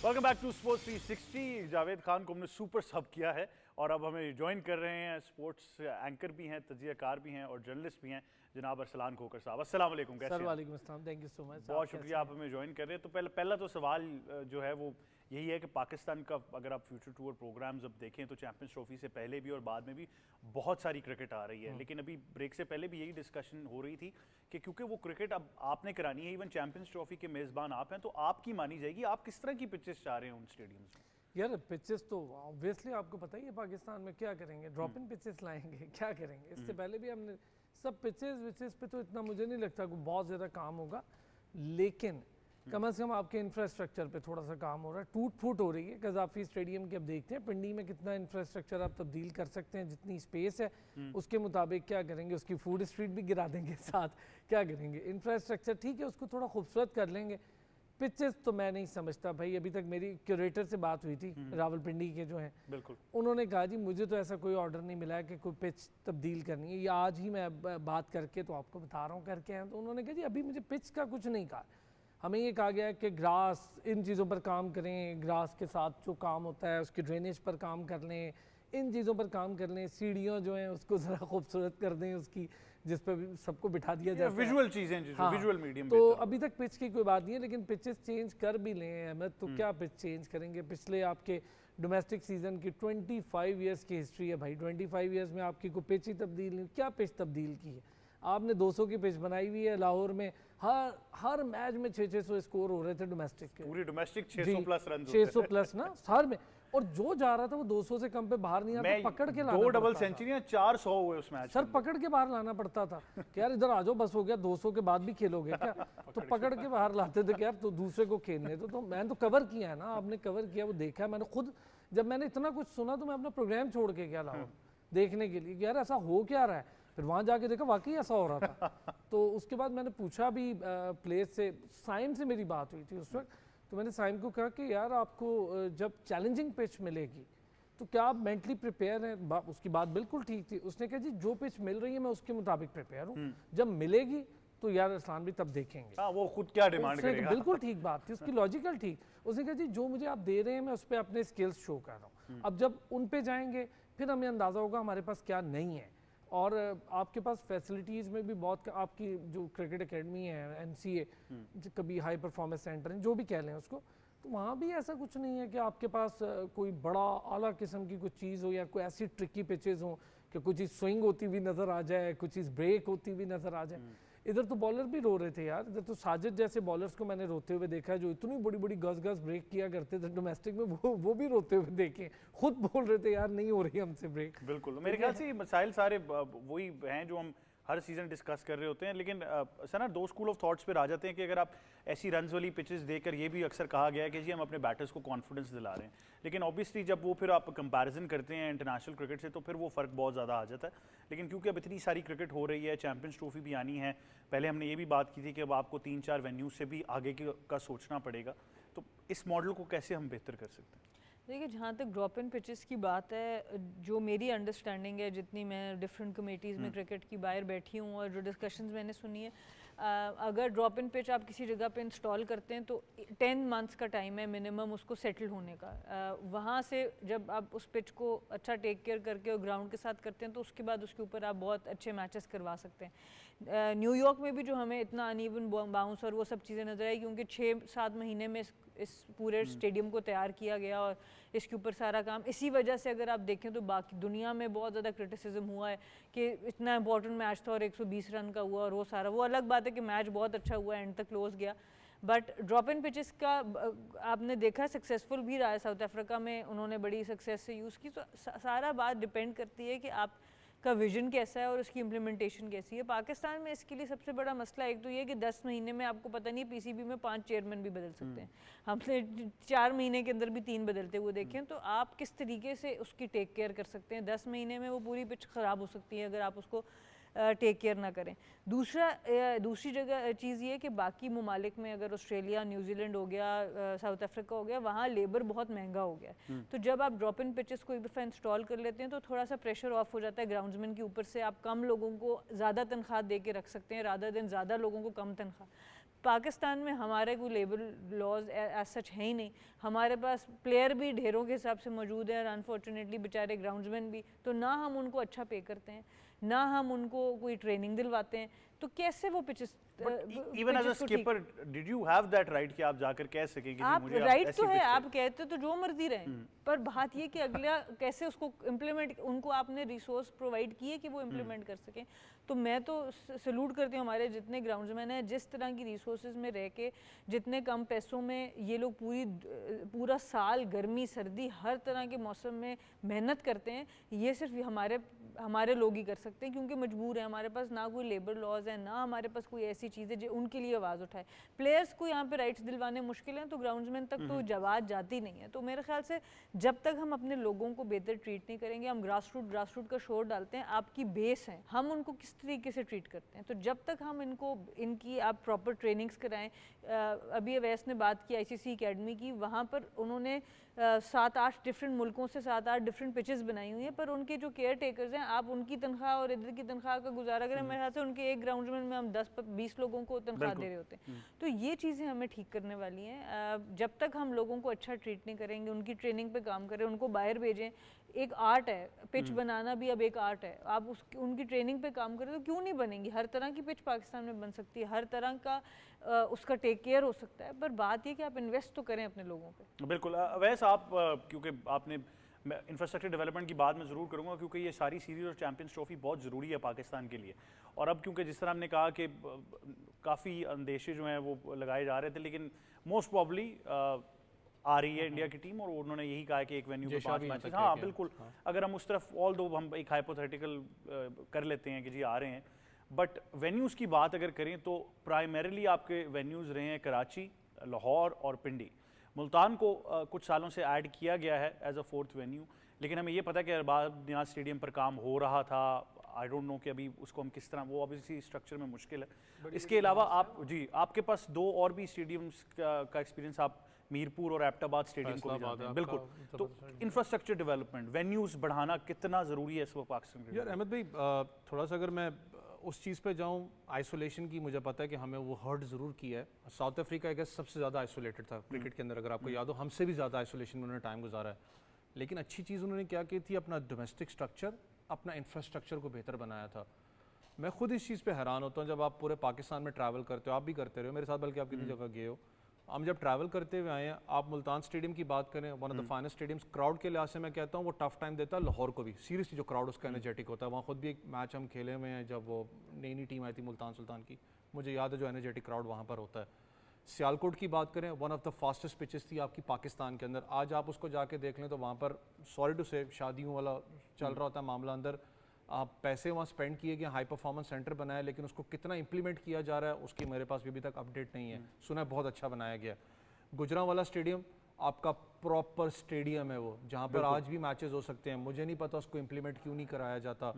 Welcome back to sports 360। Javed Khan को हमने सुपर सब किया है, और अब हमें ज्वाइन कर रहे हैं स्पोर्ट्स एंकर भी हैं, तजियाकार भी हैं, और जर्नलिस्ट भी हैं, जनाब अरसलान खोकर साहब। अस्सलाम वालेकुम, कैसे हैं? वालेकुम अस्सलाम, थैंक यू सो मच। बहुत शुक्रिया, आप हमें ज्वाइन कर रहे हैं। तो पहला तो सवाल जो है वो यही है कि पाकिस्तान का अगर आप फ्यूचर टूर प्रोग्राम्स अब देखें तो चैंपियंस ट्रॉफी से पहले भी और बाद में भी बहुत सारी क्रिकेट आ रही है, लेकिन अभी ब्रेक से पहले भी यही डिस्कशन हो रही थी कि क्योंकि वो क्रिकेट अब आपने करानी है, इवन चैंपियंस ट्रॉफी के मेज़बान आप हैं, तो आपकी मानी जाएगी। आप किस तरह की पिचेस चाह रहे हैं उन स्टेडियम्स में? यार पिचेस तो ऑब्वियसली आपको पता ही है पाकिस्तान में क्या करेंगे, ड्रॉप इन पिचेस लाएंगे, क्या करेंगे। इससे पहले भी हमने सब पिचेस पे तो इतना मुझे नहीं लगता कि बहुत ज़्यादा काम होगा, लेकिन कम से कम आपके इंफ्रास्ट्रक्चर पे थोड़ा सा काम हो रहा है। टूट फूट हो रही है कज़ाफ़ी स्टेडियम की, अब देखते हैं पिंडी में कितना इंफ्रास्ट्रक्चर आप तब्दील कर सकते हैं, जितनी स्पेस है उसके मुताबिक क्या करेंगे, उसकी फूड स्ट्रीट भी गिरा देंगे साथ, क्या करेंगे। इंफ्रास्ट्रक्चर ठीक है, उसको थोड़ा खूबसूरत कर लेंगे। पिचेस तो मैं नहीं समझता भाई, अभी तक मेरी क्यूरेटर से बात हुई थी, रावलपिंडी के जो हैं, बिल्कुल, उन्होंने कहा जी मुझे तो ऐसा कोई ऑर्डर नहीं मिला है कि कोई पिच तब्दील करनी है, या आज ही मैं बात करके तो आपको बता रहा हूँ करके हैं, तो उन्होंने कहा जी अभी मुझे पिच का कुछ नहीं कहा, हमें ये कहा गया है कि ग्रास, इन चीज़ों पर काम करें, ग्रास के साथ जो काम होता है उसकी ड्रेनेज पर काम कर लें, इन चीज़ों पर काम कर लें, सीढ़ियाँ जो हैं उसको ज़रा खूबसूरत कर दें उसकी, जिस पर भी सबको बिठा दिया जाए, विजुअल चीजें जो हाँ, विजुअल मीडियम तो अभी तक पिच की कोई बात नहीं है, लेकिन पिचेस चेंज कर भी लें अहमद, तो क्या पिच चेंज करेंगे। पिछले आपके डोमेस्टिक सीजन की 25 इयर्स की हिस्ट्री है भाई, 25 इयर्स में आपकी कोई पिच ही तब्दील नहीं, क्या पिच तब्दील की है आपने। 200 की पिच बनाई हुई है लाहौर में, हर मैच में 600 स्कोर हो रहे थे डोमेस्टिक के, पूरी डोमेस्टिक 600 प्लस रन, 600 प्लस ना हर में, और जो जा रहा था वो 200 से कम पे बाहर नहीं आता, पकड़ के लाना, 2 डबल सेंचुरियां, 400 हुए उस मैच सर, पकड़ के बाहर लाना पड़ता था कि यार इधर आ जाओ, बस हो गया, 200 के बाद भी खेलोगे क्या, तो पकड़ के बाहर लाते थे कि यार तो दूसरे को खेलने तो मैंने तो कवर किया है ना, आपने कवर किया, वो देखा है मैंने खुद। जब मैंने इतना कुछ सुना तो मैं अपना प्रोग्राम छोड़ के गया लाहौर देखने के लिए कि यार ऐसा हो क्या रहा है, फिर वहाँ जाके देखा वाकई ऐसा हो रहा था। तो उसके बाद मैंने पूछा भी प्लेस से, साइम से मेरी बात हुई थी उस वक्त, तो मैंने साइम को कहा कि यार आपको जब चैलेंजिंग पिच मिलेगी तो क्या आप मेंटली प्रिपेयर हैं। उसकी बात बिल्कुल ठीक थी, उसने कहा जी जो पिच मिल रही है मैं उसके मुताबिक प्रिपेयर हूँ, जब मिलेगी तो यार अरसलान भी तब देखेंगे। हाँ, वो खुद क्या डिमांड करेगा। बिल्कुल ठीक बात थी उसकी, लॉजिकल ठीक। उसने कहा जी जो मुझे आप दे रहे हैं मैं उस पर अपने स्किल्स शो कर रहा हूँ, अब जब उन पे जाएंगे फिर हमें अंदाज़ा होगा हमारे पास क्या नहीं है। और आपके पास फैसिलिटीज़ में भी बहुत, आपकी जो क्रिकेट एकेडमी है NCA, कभी हाई परफॉर्मेंस सेंटर है, जो भी कह लें उसको, तो वहाँ भी ऐसा कुछ नहीं है कि आपके पास कोई बड़ा आला किस्म की कुछ चीज़ हो, या कोई ऐसी ट्रिकी पिचेज़ हो कि कुछ चीज़ स्विंग होती हुई नज़र आ जाए, कुछ चीज़ ब्रेक होती हुई नज़र आ जाए। इधर तो बॉलर भी रो रहे थे यार, इधर तो साजिद जैसे बॉलर्स को मैंने रोते हुए देखा है, जो इतनी बड़ी बड़ी गज ब्रेक किया करते थे डोमेस्टिक में, वो भी रोते हुए देखे, खुद बोल रहे थे यार नहीं हो रही हमसे ब्रेक। बिल्कुल, मेरे ख्याल से ये मसाइल सारे वही हैं जो हम हर सीज़न डिस्कस कर रहे होते हैं, लेकिन सना 2 स्कूल ऑफ थॉट्स पे आ जाते हैं कि अगर आप ऐसी रन्स वाली पिचेस देकर, ये भी अक्सर कहा गया है कि जी हम अपने बैटर्स को कॉन्फिडेंस दिला रहे हैं, लेकिन ऑब्वियसली जब वो फिर आप कंपैरिजन करते हैं इंटरनेशनल क्रिकेट से तो फिर वो फ़र्क बहुत ज़्यादा आ जाता है। लेकिन क्योंकि अब इतनी सारी क्रिकेट हो रही है, चैंपियंस ट्रॉफी भी आनी है, पहले हमने ये भी बात की थी कि अब आपको 3-4 वेन्यू से भी आगे का सोचना पड़ेगा, तो इस मॉडल को कैसे हम बेहतर कर सकते हैं? देखिए, जहाँ तक ड्रॉप इन पिचेस की बात है, जो मेरी अंडरस्टैंडिंग है, जितनी मैं डिफरेंट कमेटीज़ में क्रिकेट की बाहर बैठी हूँ और जो डिस्कशंस मैंने सुनी है, अगर ड्रॉप इन पिच आप किसी जगह पे इंस्टॉल करते हैं तो 10 मंथ्स का टाइम है मिनिमम उसको सेटल होने का। वहाँ से जब आप उस पिच को अच्छा टेक केयर करके और ग्राउंड के साथ करते हैं तो उसके बाद उसके ऊपर आप बहुत अच्छे मैचेस करवा सकते हैं। न्यूयॉर्क में भी जो हमें इतना अनइवन बाउंस और वो सब चीज़ें नजर आई क्योंकि 6-7 महीने में इस पूरे स्टेडियम को तैयार किया गया और इसके ऊपर सारा काम, इसी वजह से अगर आप देखें तो बाकी दुनिया में बहुत ज़्यादा क्रिटिसिज्म हुआ है कि इतना इंपॉर्टेंट मैच था और 120 रन का हुआ और वो सारा, वो अलग बात है कि मैच बहुत अच्छा हुआ, एंड तक क्लोज गया। बट ड्रॉप इन पिचेस का आपने देखा सक्सेसफुल भी रहा है, साउथ अफ्रीका में उन्होंने बड़ी सक्सेस से यूज़ की। तो सारा बात डिपेंड करती है कि आप का विजन कैसा है और उसकी इम्प्लीमेंटेशन कैसी है। पाकिस्तान में इसके लिए सबसे बड़ा मसला एक तो ये कि 10 महीने में आपको पता नहीं पीसीबी में 5 चेयरमैन भी बदल सकते हैं। हमने 4 महीने के अंदर भी 3 बदलते हुए देखे हैं। तो आप किस तरीके से उसकी टेक केयर कर सकते हैं। 10 महीने में वो पूरी पिच ख़राब हो सकती है अगर आप उसको टेक केयर ना करें। दूसरी जगह चीज़ ये कि बाकी ममालिक में अगर ऑस्ट्रेलिया, न्यूजीलैंड हो गया, साउथ अफ्रीका हो गया, वहाँ लेबर बहुत महंगा हो गया। तो जब आप ड्रॉप इन पिचेस को एक दफ़ा इंस्टॉल कर लेते हैं तो थोड़ा सा प्रेशर ऑफ हो जाता है ग्राउंड्समैन के ऊपर से। आप कम लोगों को ज़्यादा तनख्वाह दे के रख सकते हैं रादर देन ज़्यादा लोगों को कम तनख्वाह। पाकिस्तान में हमारे कोई लेबर लॉज एज सच है ही नहीं। हमारे पास प्लेयर भी ढेरों के हिसाब से मौजूद है और अनफॉर्चुनेटली बेचारे ग्राउंड्समैन भी। तो ना हम उनको अच्छा पे करते हैं, ना हम उनको कोई ट्रेनिंग दिलवाते हैं, तो कैसे वो pitches even as a skipper did you have that right कि आप जाकर कह सकें कि आप मुझे राइट ऐसी तो है, pitch आप कहते तो जो मर्जी रहें, पर बात ये कि अगला कैसे उसको इम्प्लीमेंट, उनको आपने रिसोर्स प्रोवाइड किए कि वो इम्प्लीमेंट कर सकें। तो मैं तो सैल्यूट करती हूँ हमारे जितने ग्राउंड्समैन हैं, जिस तरह की रिसोर्सेज में रह के जितने कम पैसों में ये लोग पूरा साल गर्मी सर्दी हर तरह के मौसम में मेहनत करते हैं। ये सिर्फ हमारे लोग ही कर सकते हैं क्योंकि मजबूर है। हमारे पास ना कोई लेबर लॉज है, ना हमारे पास कोई ऐसी चीज़ है जो उनके लिए आवाज़ उठाए। प्लेयर्स को यहाँ पे राइट्स दिलवाने मुश्किल हैं तो ग्राउंड्समैन तक तो जवाब जाती नहीं है। तो मेरे ख्याल से जब तक हम अपने लोगों को बेहतर ट्रीट नहीं करेंगे, हम ग्रास रूट का शोर डालते हैं, आपकी बेस है, हम उनको किस तरीके से ट्रीट करते हैं। तो जब तक हम इनकी आप प्रॉपर ट्रेनिंग्स कराएं, अभी अवैस ने बात की आईसीसी एकेडमी की, वहाँ पर उन्होंने 7-8 डिफरेंट मुल्कों से 7-8 डिफरेंट पिचेस बनाई हुई हैं, पर उनके जो केयर टेकर्स हैं, आप उनकी तनख्वाह और इधर की तनख्वाह का गुजारा करें, मेरे ख्याल से उनके एक ग्राउंड्समैन में हम 10-20 लोगों को तनख्वाह दे रहे होते हैं। तो ये चीज़ें हमें ठीक करने वाली हैं। जब तक हम लोगों को अच्छा ट्रीट नहीं करेंगे, उनकी ट्रेनिंग पे काम करें, उनको बाहर भेजें। एक आर्ट है, पिच बनाना भी अब एक आर्ट है। आप उनकी ट्रेनिंग पे काम करें तो क्यों नहीं बनेंगी। हर तरह की पिच पाकिस्तान में बन सकती है, हर तरह का उसका टेक केयर हो सकता है, पर बात ये कि आप इन्वेस्ट तो करें अपने लोगों पे। बिल्कुल। वैसे आप क्योंकि आपने, मैं इंफ्रास्ट्रक्चर डेवलपमेंट की बात में ज़रूर करूँगा क्योंकि ये सारी सीरीज़ और चैंपियंस ट्रॉफी बहुत ज़रूरी है पाकिस्तान के लिए। और अब क्योंकि जिस तरह हमने कहा कि काफ़ी अंदेशे जो हैं वो लगाए जा रहे थे, लेकिन मोस्ट प्रॉब्ली आ रही है इंडिया की टीम और उन्होंने यही कहा कि एक वेन्यू पे 5 मैचेस। हाँ बिल्कुल, अगर हम उस तरफ ऑल दो हम एक हाइपोथेटिकल कर लेते हैं कि जी आ रहे हैं, बट वेन्यूज़ की बात अगर करें तो प्राइमरीली आपके वेन्यूज़ रहे हैं कराची, लाहौर और पिंडी। मुल्तान को कुछ सालों से ऐड किया गया है एज अ 4th वेन्यू, लेकिन हमें ये पता है कि अरबाब नियाज़ स्टेडियम पर काम हो रहा था। आई डोंट नो कि अभी उसको हम किस तरह, वो ऑब्वियसली स्ट्रक्चर में मुश्किल है। इसके अलावा आप जी, आपके पास 2 और भी स्टेडियम्स का एक्सपीरियंस, आप मीरपुर और एबटाबाद स्टेडियम को भी जानते हैं। बिल्कुल। तो इंफ्रास्ट्रक्चर डेवलपमेंट, वेन्यूज़ बढ़ाना कितना ज़रूरी है इस वक्त पाकिस्तान के? यार अहमद भाई, थोड़ा सा अगर मैं उस चीज़ पे जाऊँ, आइसोलेशन की मुझे पता है कि हमें वो हर्ट ज़रूर किया है। साउथ अफ्रीका एक सबसे ज़्यादा आइसोलेटेड था क्रिकेट के अंदर, अगर आपको याद हो, हमसे भी ज़्यादा आइसोलेशन में उन्होंने टाइम गुजारा है। लेकिन अच्छी चीज़ उन्होंने क्या की थी, अपना डोमेस्टिक स्ट्रक्चर, अपना इंफ्रास्ट्रक्चर को बेहतर बनाया था। मैं खुद इस चीज़ पे हैरान होता हूँ जब आप पूरे पाकिस्तान में ट्रैवल करते हो, आप भी करते रहे हो मेरे साथ, बल्कि आप कितनी जगह गए हो। हम जब ट्रैवल करते हुए आए हैं, आप मुल्तान स्टेडियम की बात करें, one of the finest stadiums, crowd के लिहाज से मैं कहता हूँ वो टफ टाइम देता है लाहौर को भी। सीरियसली जो क्राउड उसका एनर्जेटिक होता है, वहाँ खुद भी एक मैच हम खेले हुए हैं जब वो नई टीम आई थी मुल्तान सुल्तान की, मुझे याद है जो एनर्जेटिक क्राउड वहाँ पर होता है। सियालकोट की बात करें, one of the fastest pitches थी आपकी पाकिस्तान के अंदर। आज आप उसको जाके देख लें तो वहाँ पर सॉरी टू से शादियों वाला चल रहा होता है मामला अंदर। आप पैसे वहाँ स्पेंड किए गए, हाई परफॉर्मेंस सेंटर बनाया, लेकिन उसको कितना इंप्लीमेंट किया जा रहा है उसकी मेरे पास भी अभी तक अपडेट नहीं है। सुना है बहुत अच्छा बनाया गया। गुजरांवाला स्टेडियम आपका प्रॉपर स्टेडियम है वो, जहाँ पर आज भी मैचेस हो सकते हैं। मुझे नहीं पता उसको इंप्लीमेंट क्यों नहीं कराया जाता।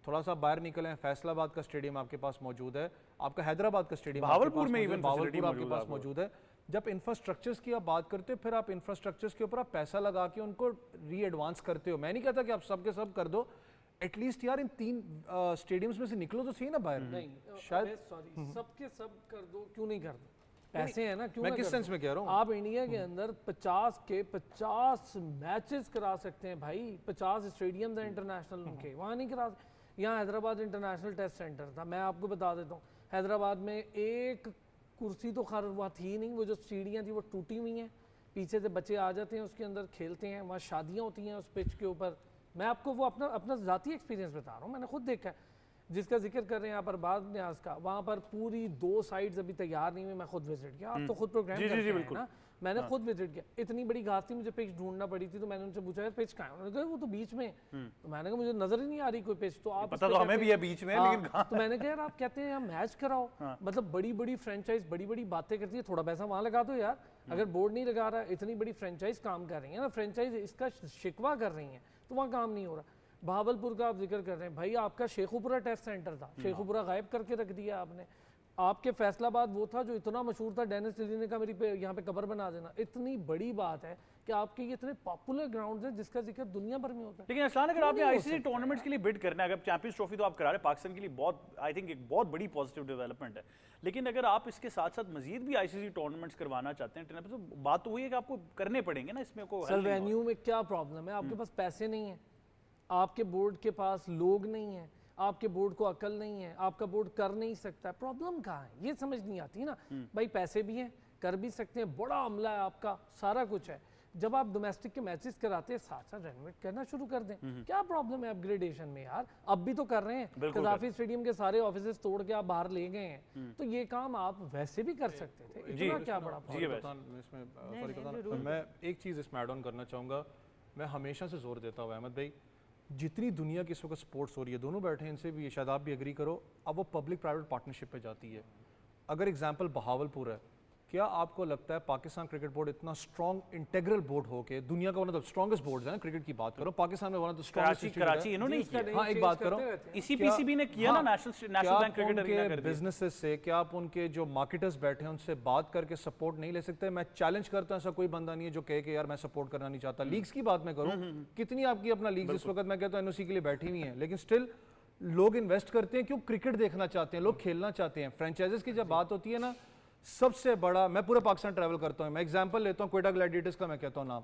थोड़ा सा बाहर निकले हैं, फैसलाबाद का स्टेडियम आपके पास मौजूद है, आपका हैदराबाद का स्टेडियम भावलपुर में इवन भावलपुर आपके पास मौजूद है। जब इंफ्रास्ट्रक्चर्स की आप बात करते हो, फिर आप इंफ्रास्ट्रक्चर्स के ऊपर आप पैसा लगा के उनको री एडवांस करते हो। मैं नहीं कहता कि आप सब के सब कर दो, एटलीस्ट यार इन 3 स्टेडियम्स में से निकलो तो सही ना बाहर। नहीं शायद सॉरी सबके सब कर दो, क्यों नहीं कर दो? पैसे हैं ना, क्यों मैं ना किस कर सेंस दो? में कह रहा हूँ? आप इंडिया के अंदर 50 के 50 मैचेस करा सकते हैं भाई, 50 स्टेडियम हैं इंटरनेशनल उनके, वहाँ नहीं करा। यहाँ हैदराबाद इंटरनेशनल टेस्ट सेंटर था, मैं आपको बता देता हूँ, हैदराबाद में एक कुर्सी तो खैर वहाँ थी नहीं, वो जो सीढ़ियाँ थी वो टूटी हुई हैं, पीछे से बच्चे आ जाते हैं उसके अंदर खेलते हैं, वहाँ शादियाँ होती हैं उस पिच के ऊपर। मैं आपको वो अपना अपना ज़ाती एक्सपीरियंस बता रहा हूँ, मैंने खुद देखा है। जिसका जिक्र कर रहे हैं यहाँ पर बाद न्याज का, वहाँ पर पूरी 2 साइड्स अभी तैयार नहीं हुई, मैं खुद विजिट किया। आप तो खुद प्रोग्राम जी, जी, करते जी, हैं बिल्कुल। ना, मैंने खुद विजिट किया। इतनी बड़ी घास थी, मुझे पिच ढूंढना पड़ी थी, तो मैंने उनसे पूछा यार पिच कहाँ है? उन्होंने कहा वो तो बीच में। तो मैंने कहा मुझे नजर ही नहीं आ रही कोई पिच। तो आप पता तो हमें भी है बीच में, लेकिन कहाँ? तो मैंने कहा यार आप कहते हैं यहाँ मैच कराओ, मतलब बड़ी बड़ी फ्रेंचाइज बड़ी बड़ी बातें करती है, थोड़ा पैसा वहाँ लगा दो यार। अगर बोर्ड नहीं लगा रहा, इतनी बड़ी फ्रेंचाइज काम कर रही है ना, फ्रेंचाइज इसका शिकवा कर रही है, तो वहाँ काम नहीं हो रहा। भावलपुर का आप जिक्र कर रहे हैं भाई, आपका शेखुपुरा टेस्ट सेंटर था, शेखुपुरा गायब करके रख दिया आपने। आपके फैसलाबाद वो था जो इतना मशहूर था, डेनिस टिली ने कहा मेरी यहाँ पे कब्र बना देना। इतनी बड़ी बात है कि आपके ये इतने पॉपुलर ग्राउंड हैं जिसका जिक्र दुनिया भर में होता है। लेकिन अरसलान, अगर आपने आईसीसी टूर्नामेंट्स के लिए बिड करना है, अगर चैंपियंस ट्रॉफी तो आप करा रहे हैं पाकिस्तान के लिए, बहुत आई थिंक एक बहुत बड़ी पॉजिटिव डेवलपमेंट है, लेकिन अगर आप इसके साथ साथ मजीद भी आईसीसी टूर्नामेंट्स करवाना चाहते हैं तो बात तो वही है कि आपको करने पड़ेंगे ना, इसमें कोई सर वेन्यू में क्या प्रॉब्लम है? आपके पास पैसे नहीं है, आपके बोर्ड के पास लोग नहीं है, आपके बोर्ड को अकल नहीं है, आपका बोर्ड कर नहीं सकता। प्रॉब्लम कहाँ है ये समझ नहीं आती ना भाई। पैसे भी हैं, कर भी सकते हैं, बड़ा अमला है आपका, सारा कुछ है। जब आप डोमेस्टिक के मैचेस कराते हैं, साथ साथ रेनोवेट करना शुरू कर दें। क्या प्रॉब्लम है अपग्रेडेशन में यार? अब भी तो कर रहे हैं, कजाफी स्टेडियम के सारे ऑफिसेस तोड़ के आप बाहर ले गए हैं, तो ये काम आप वैसे भी कर सकते थे। इतना क्या बड़ा मैं एक चीज़ इसमें ऐड ऑन करना चाहूँगा। मैं हमेशा से जोर देता हूँ अहमद भाई, जितनी दुनिया की इस वक्त स्पोर्ट्स हो रही है, दोनों बैठे हैं इनसे भी, शायद आप भी एग्री करो, अब वो पब्लिक प्राइवेट पार्टनरशिप पे जाती है। अगर एग्जांपल बहावलपुर है, क्या आपको लगता है पाकिस्तान क्रिकेट बोर्ड इतना स्ट्रॉन्ग इंटेग्रल बोर्ड हो के, दुनिया का one of the strongest boards है ना क्रिकेट की बात करो, पाकिस्तान में one of the strongest Karachi इन्होंने ही किया। हाँ एक बात करो, इसी पीसीबी ने किया ना, नेशनल बैंक क्रिकेट अरीना कर दिया। बिजनेसेस से क्या आप उनके जो मार्केटर्स बैठे हैं उनसे बात करके सपोर्ट नहीं ले सकते? मैं चैलेंज करता हूं, ऐसा कोई बंदा नहीं है जो कहे कि यार मैं सपोर्ट करना नहीं चाहता। लीग्स की बात मैं करूं, कितनी आपकी अपना लीग्स इस वक्त मैं कहता हूं एनओसी के लिए बैठी हुई है, लेकिन स्टिल लोग इन्वेस्ट करते हैं। क्यों? क्रिकेट देखना चाहते हैं लोग, खेलना चाहते हैं। फ्रेंचाइजेस की जब बात होती है ना, सबसे बड़ा, मैं पूरे पाकिस्तान ट्रैवल करता हूँ, मैं एग्जांपल लेता हूँ क्वेटा ग्लैडिएटर्स का, मैं कहता हूँ नाम।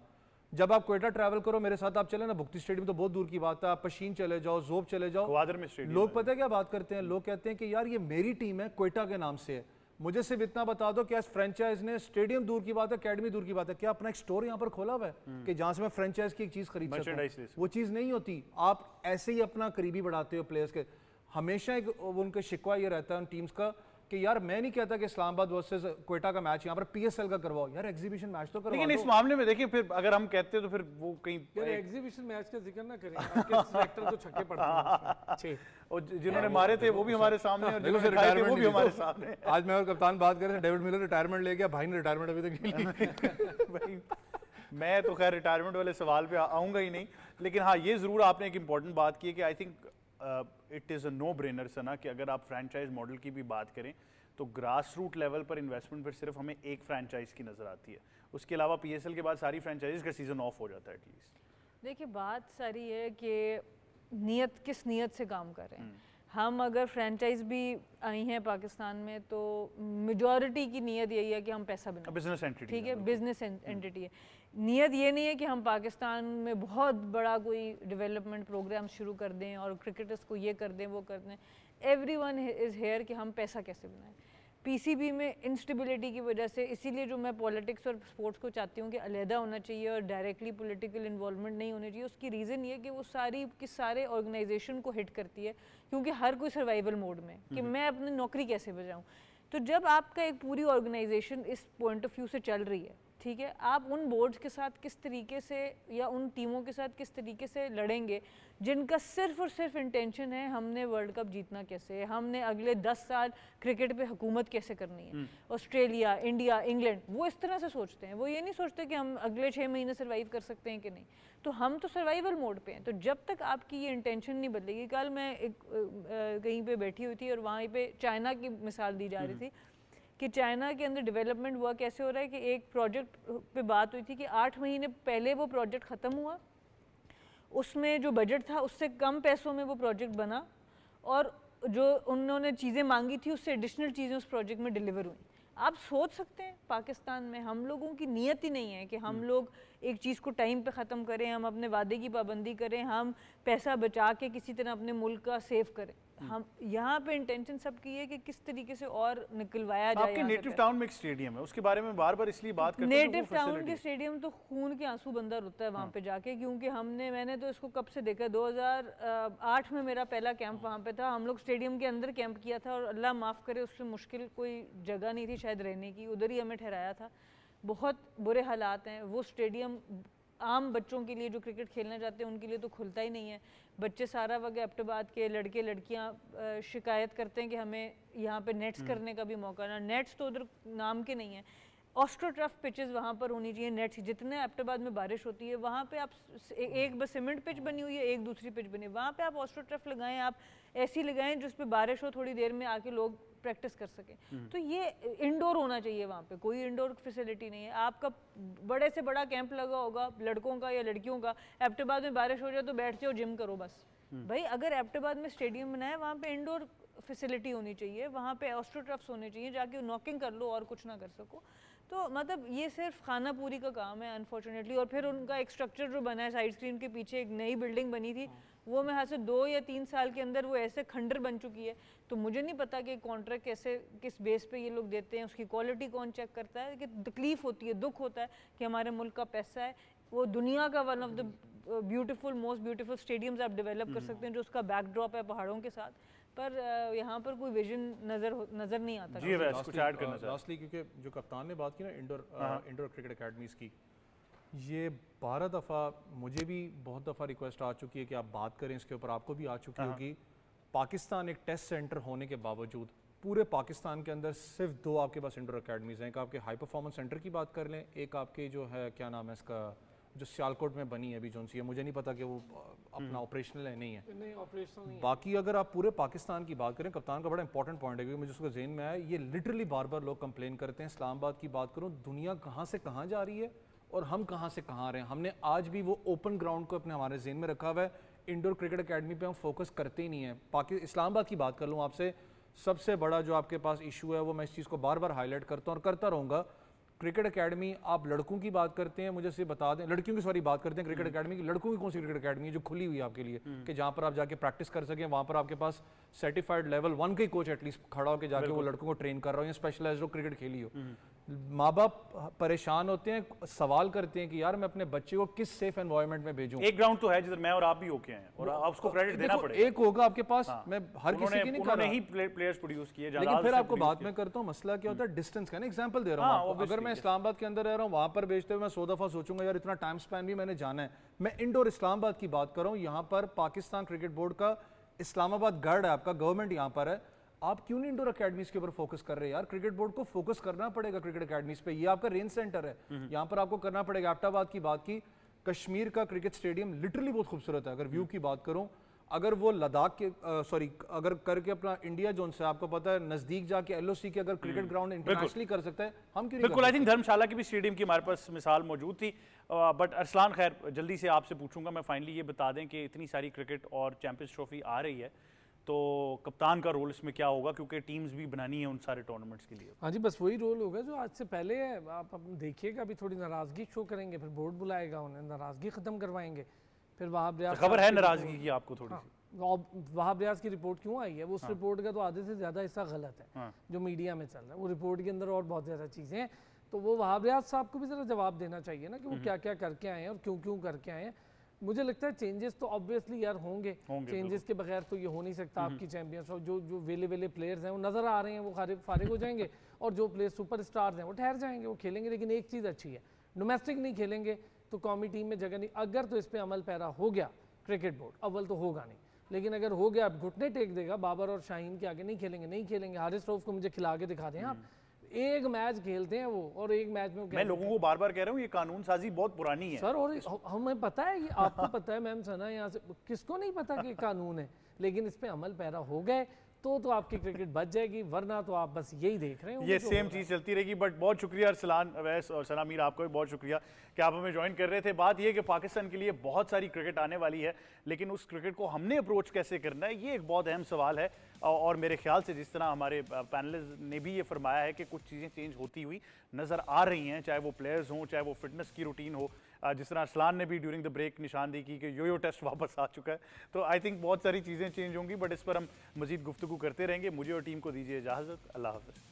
जब आप क्वेटा ट्रैवल करो मेरे साथ, आप चले ना भुक्ती स्टेडियम, तो बहुत दूर की बात है, आप पशीन चले जाओ, जोब चले जाओ, ग्वादर में स्टेडियम लोग पता है क्या बात करते हैं? लोग कहते हैं कि यार ये मेरी टीम है, क्वेटा के नाम से है। मुझे सिर्फ इतना बता दो कि आज फ्रेंचाइज ने, स्टेडियम दूर की बात है, अकेडमी दूर की बात है, क्या अपना एक स्टोर यहाँ पर खोला हुआ है कि जहाँ से मैं फ्रेंचाइज की एक चीज़ खरीद सकूं? वो चीज़ नहीं होती। आप ऐसे ही अपना करीबी बढ़ाते हो प्लेयर्स के। हमेशा एक उनका शिकवा ये रहता है उन टीम्स का कि यार मैं नहीं कहता कि इस्लामाबाद वर्सेस क्वेटा का मैच यहाँ पर पीएसएल का करवाओ, यार एग्जीबिशन मैच तो करवाओ। लेकिन इस मामले में देखिए, फिर अगर हम कहते हैं तो फिर वो कहीं यार एग्जीबिशन मैच का जिक्र ना करें, आपके सिलेक्टर को छक्के पड़ते हैं उसमें। और जिन्होंने मारे थे वो भी हमारे सामने, और जिन्होंने खाए थे वो भी हमारे सामने। आज मैं और कप्तान बात कर रहे थे, डेविड मिलर रिटायरमेंट ले गया, भाई ने रिटायरमेंट अभी तक नहीं ली। भाई मैं तो खैर रिटायरमेंट वाले सवाल पे आऊँगा ही नहीं, लेकिन हाँ ये ज़रूर आपने एक इम्पॉर्टेंट बात की है कि I think it is a no brainer Sana कि अगर आप फ्रेंचाइज मॉडल की भी बात करें तो ग्रास रूट लेवल पर इन्वेस्टमेंट पर सिर्फ हमें एक फ्रेंचाइज की नज़र आती है, उसके अलावा पीएसएल के बाद सारी फ्रेंचाइज का सीज़न ऑफ हो जाता है एटलीस्ट। देखिए बात सारी है कि नीयत किस नीयत से काम कर रहे हैं। हम अगर फ्रेंचाइज भी आई हैं पाकिस्तान में तो मेजॉरिटी की नीयत यही है कि हम पैसा बनाएं, बिजनेस एंटिटी, ठीक है, बिजनेस एंटिटी है। नीयत ये नहीं है कि हम पाकिस्तान में बहुत बड़ा कोई डेवलपमेंट प्रोग्राम शुरू कर दें और क्रिकेटर्स को ये कर दें वो कर दें। एवरीवन इज़ हेयर कि हम पैसा कैसे बनाएं। पीसीबी में इंस्टेबिलिटी की वजह से, इसीलिए जो मैं पॉलिटिक्स और स्पोर्ट्स को चाहती हूँ कि अलहदा होना चाहिए और डायरेक्टली पॉलिटिकल इन्वॉल्वमेंट नहीं होनी चाहिए, उसकी रीज़न ये है कि वो सारी के सारे ऑर्गेनाइजेशन को हिट करती है, क्योंकि हर कोई सर्वाइवल मोड में कि मैं अपनी नौकरी कैसे बचाऊँ। तो जब आपका एक पूरी ऑर्गेनाइजेशन इस पॉइंट ऑफ व्यू से चल रही है, ठीक है, आप उन बोर्ड्स के साथ किस तरीके से या उन टीमों के साथ किस तरीके से लड़ेंगे जिनका सिर्फ और सिर्फ इंटेंशन है हमने वर्ल्ड कप जीतना कैसे है, हमने अगले 10 साल क्रिकेट पे हुकूमत कैसे करनी है। ऑस्ट्रेलिया, इंडिया, इंग्लैंड वो इस तरह से सोचते हैं, वो ये नहीं सोचते कि हम अगले 6 महीने सर्वाइव कर सकते हैं कि नहीं। तो हम तो सर्वाइवल मोड पे हैं। तो जब तक आपकी ये इंटेंशन नहीं बदलेगी, कल मैं कहीं पे बैठी हुई थी और वहाँ पे चाइना की मिसाल दी जा रही थी कि चाइना के अंदर डेवलपमेंट हुआ कैसे हो रहा है कि एक प्रोजेक्ट पे बात हुई थी कि 8 महीने पहले वो प्रोजेक्ट ख़त्म हुआ उसमें जो बजट था उससे कम पैसों में वो प्रोजेक्ट बना और जो उन्होंने चीज़ें मांगी थी उससे एडिशनल चीज़ें उस प्रोजेक्ट में डिलीवर हुई। आप सोच सकते हैं पाकिस्तान में हम लोगों की नीयत ही नहीं है कि हम लोग एक चीज़ को टाइम पे ख़त्म करें, हम अपने वादे की पाबंदी करें, हम पैसा बचा के किसी तरह अपने मुल्क का सेव करें। हम यहाँ पे इंटेंशन सबकी है कि किस तरीके से और निकलवाया जाए। आपके नेटिव टाउन में एक स्टेडियम है, उसके बारे में बार बार इसलिए बात करते हैं। नेटिव टाउन के स्टेडियम तो खून के आंसू बंदा रोता है वहाँ पे जाके, क्योंकि मैंने तो इसको कब से देखा है, 2008 में मेरा पहला कैंप वहाँ पे था। हम लोग स्टेडियम के अंदर कैंप किया था और अल्लाह माफ़ करे उससे मुश्किल कोई जगह नहीं थी शायद रहने की, उधर ही हमें ठहराया था। बहुत बुरे हालात हैं। वो स्टेडियम आम बच्चों के लिए जो क्रिकेट खेलना चाहते हैं उनके लिए तो खुलता ही नहीं है। बच्चे सारा वक्त एबटाबाद के लड़के लड़कियां शिकायत करते हैं कि हमें यहाँ पे नेट्स करने का भी मौका ना। नेट्स तो उधर नाम के नहीं है। ऑस्ट्रोटर्फ पिचेस वहाँ पर होनी चाहिए। नेट्स जितने एबटाबाद में बारिश होती है वहाँ पे आप एक बस सीमेंट पिच बनी हुई है, एक दूसरी पिच बनी है, वहाँ पे आप ऑस्ट्रोटर्फ लगाएं, आप ऐसी लगाएं जिस पे बारिश हो, थोड़ी देर में आके लोग प्रैक्टिस कर सकें। तो ये इंडोर होना चाहिए, वहाँ पे कोई इंडोर फैसिलिटी नहीं है। आपका बड़े से बड़ा कैंप लगा होगा लड़कों का या लड़कियों का, एबटाबाद में बारिश हो जाए तो बैठ जाओ जिम करो बस। भाई अगर एबटाबाद में स्टेडियम बनाए वहाँ पे इंडोर फैसिलिटी होनी चाहिए, वहाँ पे ऑस्ट्रोटर्फ्स होने चाहिए, जाके नॉकिंग कर लो और कुछ ना कर सको। तो मतलब ये सिर्फ खाना पूरी का काम है अनफॉर्चुनेटली। और फिर उनका एक स्ट्रक्चर जो बना है साइड स्क्रीन के पीछे, एक नई बिल्डिंग बनी थी, वो मेरे ख्याल से 2 या 3 साल के अंदर वो ऐसे खंडर बन चुकी है। तो मुझे नहीं पता कि कॉन्ट्रैक्ट कैसे किस बेस पे ये लोग देते हैं, उसकी क्वालिटी कौन चेक करता है। कि तकलीफ होती है, दुख होता है कि हमारे मुल्क का पैसा है, वो दुनिया का one of the beautiful most beautiful stadiums आप डेवलप कर सकते हैं जो उसका बैकड्रॉप है पहाड़ों के साथ, पर यहाँ पर कोई विजन नजर नहीं आता। जी वैसे कुछ ऐड करना चाहिए लास्टली, क्योंकि जो कप्तान ने बात की ना इंडोर क्रिकेट अकेडमीज़ की, ये 12 दफ़ा मुझे भी बहुत दफ़ा रिक्वेस्ट आ चुकी है कि आप बात करें इसके ऊपर, आपको भी आ चुकी होगी। पाकिस्तान एक टेस्ट सेंटर होने के बावजूद पूरे पाकिस्तान के अंदर सिर्फ 2 आपके पास इंडोर अकेडमीज़ हैं। एक आपके हाई परफॉर्मेंस सेंटर की बात कर लें, एक आपके जो है क्या नाम है इसका, जो सियालकोट में बनी है अभी जोन सी है, मुझे नहीं पता कि वो अपना ऑपरेशनल है नहीं है। नहीं ऑपरेशनल नहीं है। बाकी अगर आप पूरे पाकिस्तान की बात करें, कप्तान का बड़ा इंपॉर्टेंट पॉइंट है क्योंकि मुझे उसका ज़हन में आया, ये लिटरली बार बार लोग कंप्लेन करते हैं। इस्लामाबाद की बात करूँ, दुनिया कहाँ से कहाँ जा रही है और हम कहाँ से कहाँ आ रहे हैं। हमने आज भी वो ओपन ग्राउंड को अपने हमारे ज़हन में रखा हुआ है, इंडोर क्रिकेट अकेडमी पे हम फोकस करते ही नहीं है। इस्लामाबाद की बात कर लूँ आपसे, सबसे बड़ा जो आपके पास इशू है वो मैं इस चीज़ को बार बार हाईलाइट करता हूँ और करता रहूँगा। क्रिकेट अकेडमी, आप लड़कों की बात करते हैं, मुझे से बता दें, लड़कियों की सॉरी बात करते हैं क्रिकेट अकेडमी की, लड़कों की कौन सी क्रिकेट अकेडमी है जो खुली हुई है आपके लिए कि जहाँ पर आप जाके प्रैक्टिस कर सकें, वहाँ पर आपके पास सर्टिफाइड लेवल 1 का ही कोच एटलीस्ट खड़ा होकर जाके वो लड़कों को ट्रेन कर रहा हो या स्पेशलाइज्ड हो क्रिकेट खेली हो। माँ बाप परेशान होते हैं, सवाल करते हैं कि यार मैं अपने बच्चे को किस सेफ एनवायरनमेंट में भेजूं। एक ग्राउंड तो है जिधर मैं और आप भी होके हैं और आप उसको क्रेडिट देना पड़ेगा। एक होगा आपके पास, मैं हर किसी की नहीं कर रहा, ही प्लेयर्स प्रोड्यूस किए, लेकिन फिर आपको बात में करता हूँ, मसला क्या होता है डिस्टेंस का ना। एग्जांपल दे रहा हूँ आपको, अगर मैं इस्लामाबाद के अंदर रह रहा हूँ, वहाँ पर भेजते हुए मैं 100 दफ़ा सोचूंगा यार इतना टाइम स्पैन भी मैंने जाना है। मैं इंडोर इस्लामाबाद की बात कर रहा हूँ, यहाँ पर पाकिस्तान क्रिकेट बोर्ड का इस्लामाबाद गढ़ है, आपका गवर्नमेंट यहाँ पर है, आप क्यों नहीं इंडोर अकेडमीज के ऊपर फोकस कर रहे हैं यार? क्रिकेट बोर्ड को फोकस करना पड़ेगा क्रिकेट अकेडमीज पे। ये आपका रेंज सेंटर है, यहाँ पर आपको करना पड़ेगा। एबटाबाद की बात की, कश्मीर का क्रिकेट स्टेडियम लिटरली बहुत खूबसूरत है। अगर व्यू की बात करूं, अगर वो लद्दाख के अगर करके अपना इंडिया जोन से आपको पता है नजदीक जाके एलओसी के अगर क्रिकेट ग्राउंड इंटरनेशनली कर सकता है, हम क्यों नहीं? बिल्कुल, आई थिंक धर्मशाला की भी स्टेडियम की हमारे पास मिसाल मौजूद थी। बट अरसलान, खैर जल्दी से आपसे पूछूंगा मैं, फाइनली ये बता दें कि इतनी सारी क्रिकेट और चैंपियंस ट्रॉफी आ रही है, तो कप्तान का रोल इसमें क्या होगा, क्योंकि टीम्स भी बनानी है उन सारे टूर्नामेंट्स के लिए? हाँ जी, बस वही रोल होगा जो आज से पहले है। आप देखिएगा, अभी थोड़ी नाराज़गी शो करेंगे, फिर बोर्ड बुलाएगा, उन्हें नाराज़गी ख़त्म करवाएंगे। फिर वहाब रियाज, खबर है नाराज़गी की आपको थोड़ी सी? वहाब रियाज की रिपोर्ट क्यों आई है, वो उस रिपोर्ट का तो आधे से ज़्यादा हिस्सा गलत है जो मीडिया में चल रहा है। वो रिपोर्ट के अंदर और बहुत ज़्यादा चीज़ें हैं, तो वो वहाब रियाज साहब को भी ज़रा जवाब देना चाहिए ना कि वो क्या क्या करके आए हैं और क्यों क्यों करके आए हैं। मुझे लगता है चेंजेस तो ऑब्वियसली यार होंगे, चेंजेस के बगैर तो ये हो नहीं सकता। आपकी चैंपियंस और जो वेले प्लेयर्स हैं वो नज़र आ रहे हैं, वो फारिग हो जाएंगे और जो प्लेयर सुपर स्टार्स हैं वो ठहर जाएंगे, वो खेलेंगे। लेकिन एक चीज़ अच्छी है, डोमेस्टिक नहीं खेलेंगे तो कौमी टीम में जगह नहीं। अगर तो इस पर अमल पैरा हो गया क्रिकेट बोर्ड, अव्वल तो होगा नहीं, लेकिन अगर हो गया, घुटने टेक देगा, बाबर और शाहीन के आगे नहीं खेलेंगे। हारिस रऊफ को मुझे खिला के दिखा दें आप, एक मैच खेलते हैं वो, और एक मैच में मैं लोगों को बार बार कह रहा हूँ ये कानून साजी बहुत पुरानी है सर। और हमें पता है, ये आपको पता है, मैम सना यहाँ से, किसको नहीं पता कि कानून है, लेकिन इस पे अमल पैरा हो गए तो आपकी क्रिकेट बच जाएगी, वरना तो आप बस यही देख रहे हो ये सेम चीज़ चलती रहेगी। बट बहुत शुक्रिया अरसलान अवैस और सना मीर, आपको भी बहुत शुक्रिया कि आप हमें ज्वाइन कर रहे थे। बात ये कि पाकिस्तान के लिए बहुत सारी क्रिकेट आने वाली है, लेकिन उस क्रिकेट को हमने अप्रोच कैसे करना है, ये एक बहुत अहम सवाल है। और मेरे ख्याल से जिस तरह हमारे पैनलिस्ट ने भी ये फरमाया है कि कुछ चीज़ें चेंज होती हुई नज़र आ रही हैं, चाहे वो प्लेयर्स हों, चाहे वो फिटनेस की रूटीन हो। जिस तरह अरसलान ने भी ड्यूरिंग द ब्रेक निशानदेही की कि यो टेस्ट वापस आ चुका है, तो आई थिंक बहुत सारी चीज़ें चेंज होंगी। बट इस पर हम मजीद गुफ्तगू करते रहेंगे। मुझे और टीम को दीजिए इजाज़त। अल्लाह हाफ़िज़।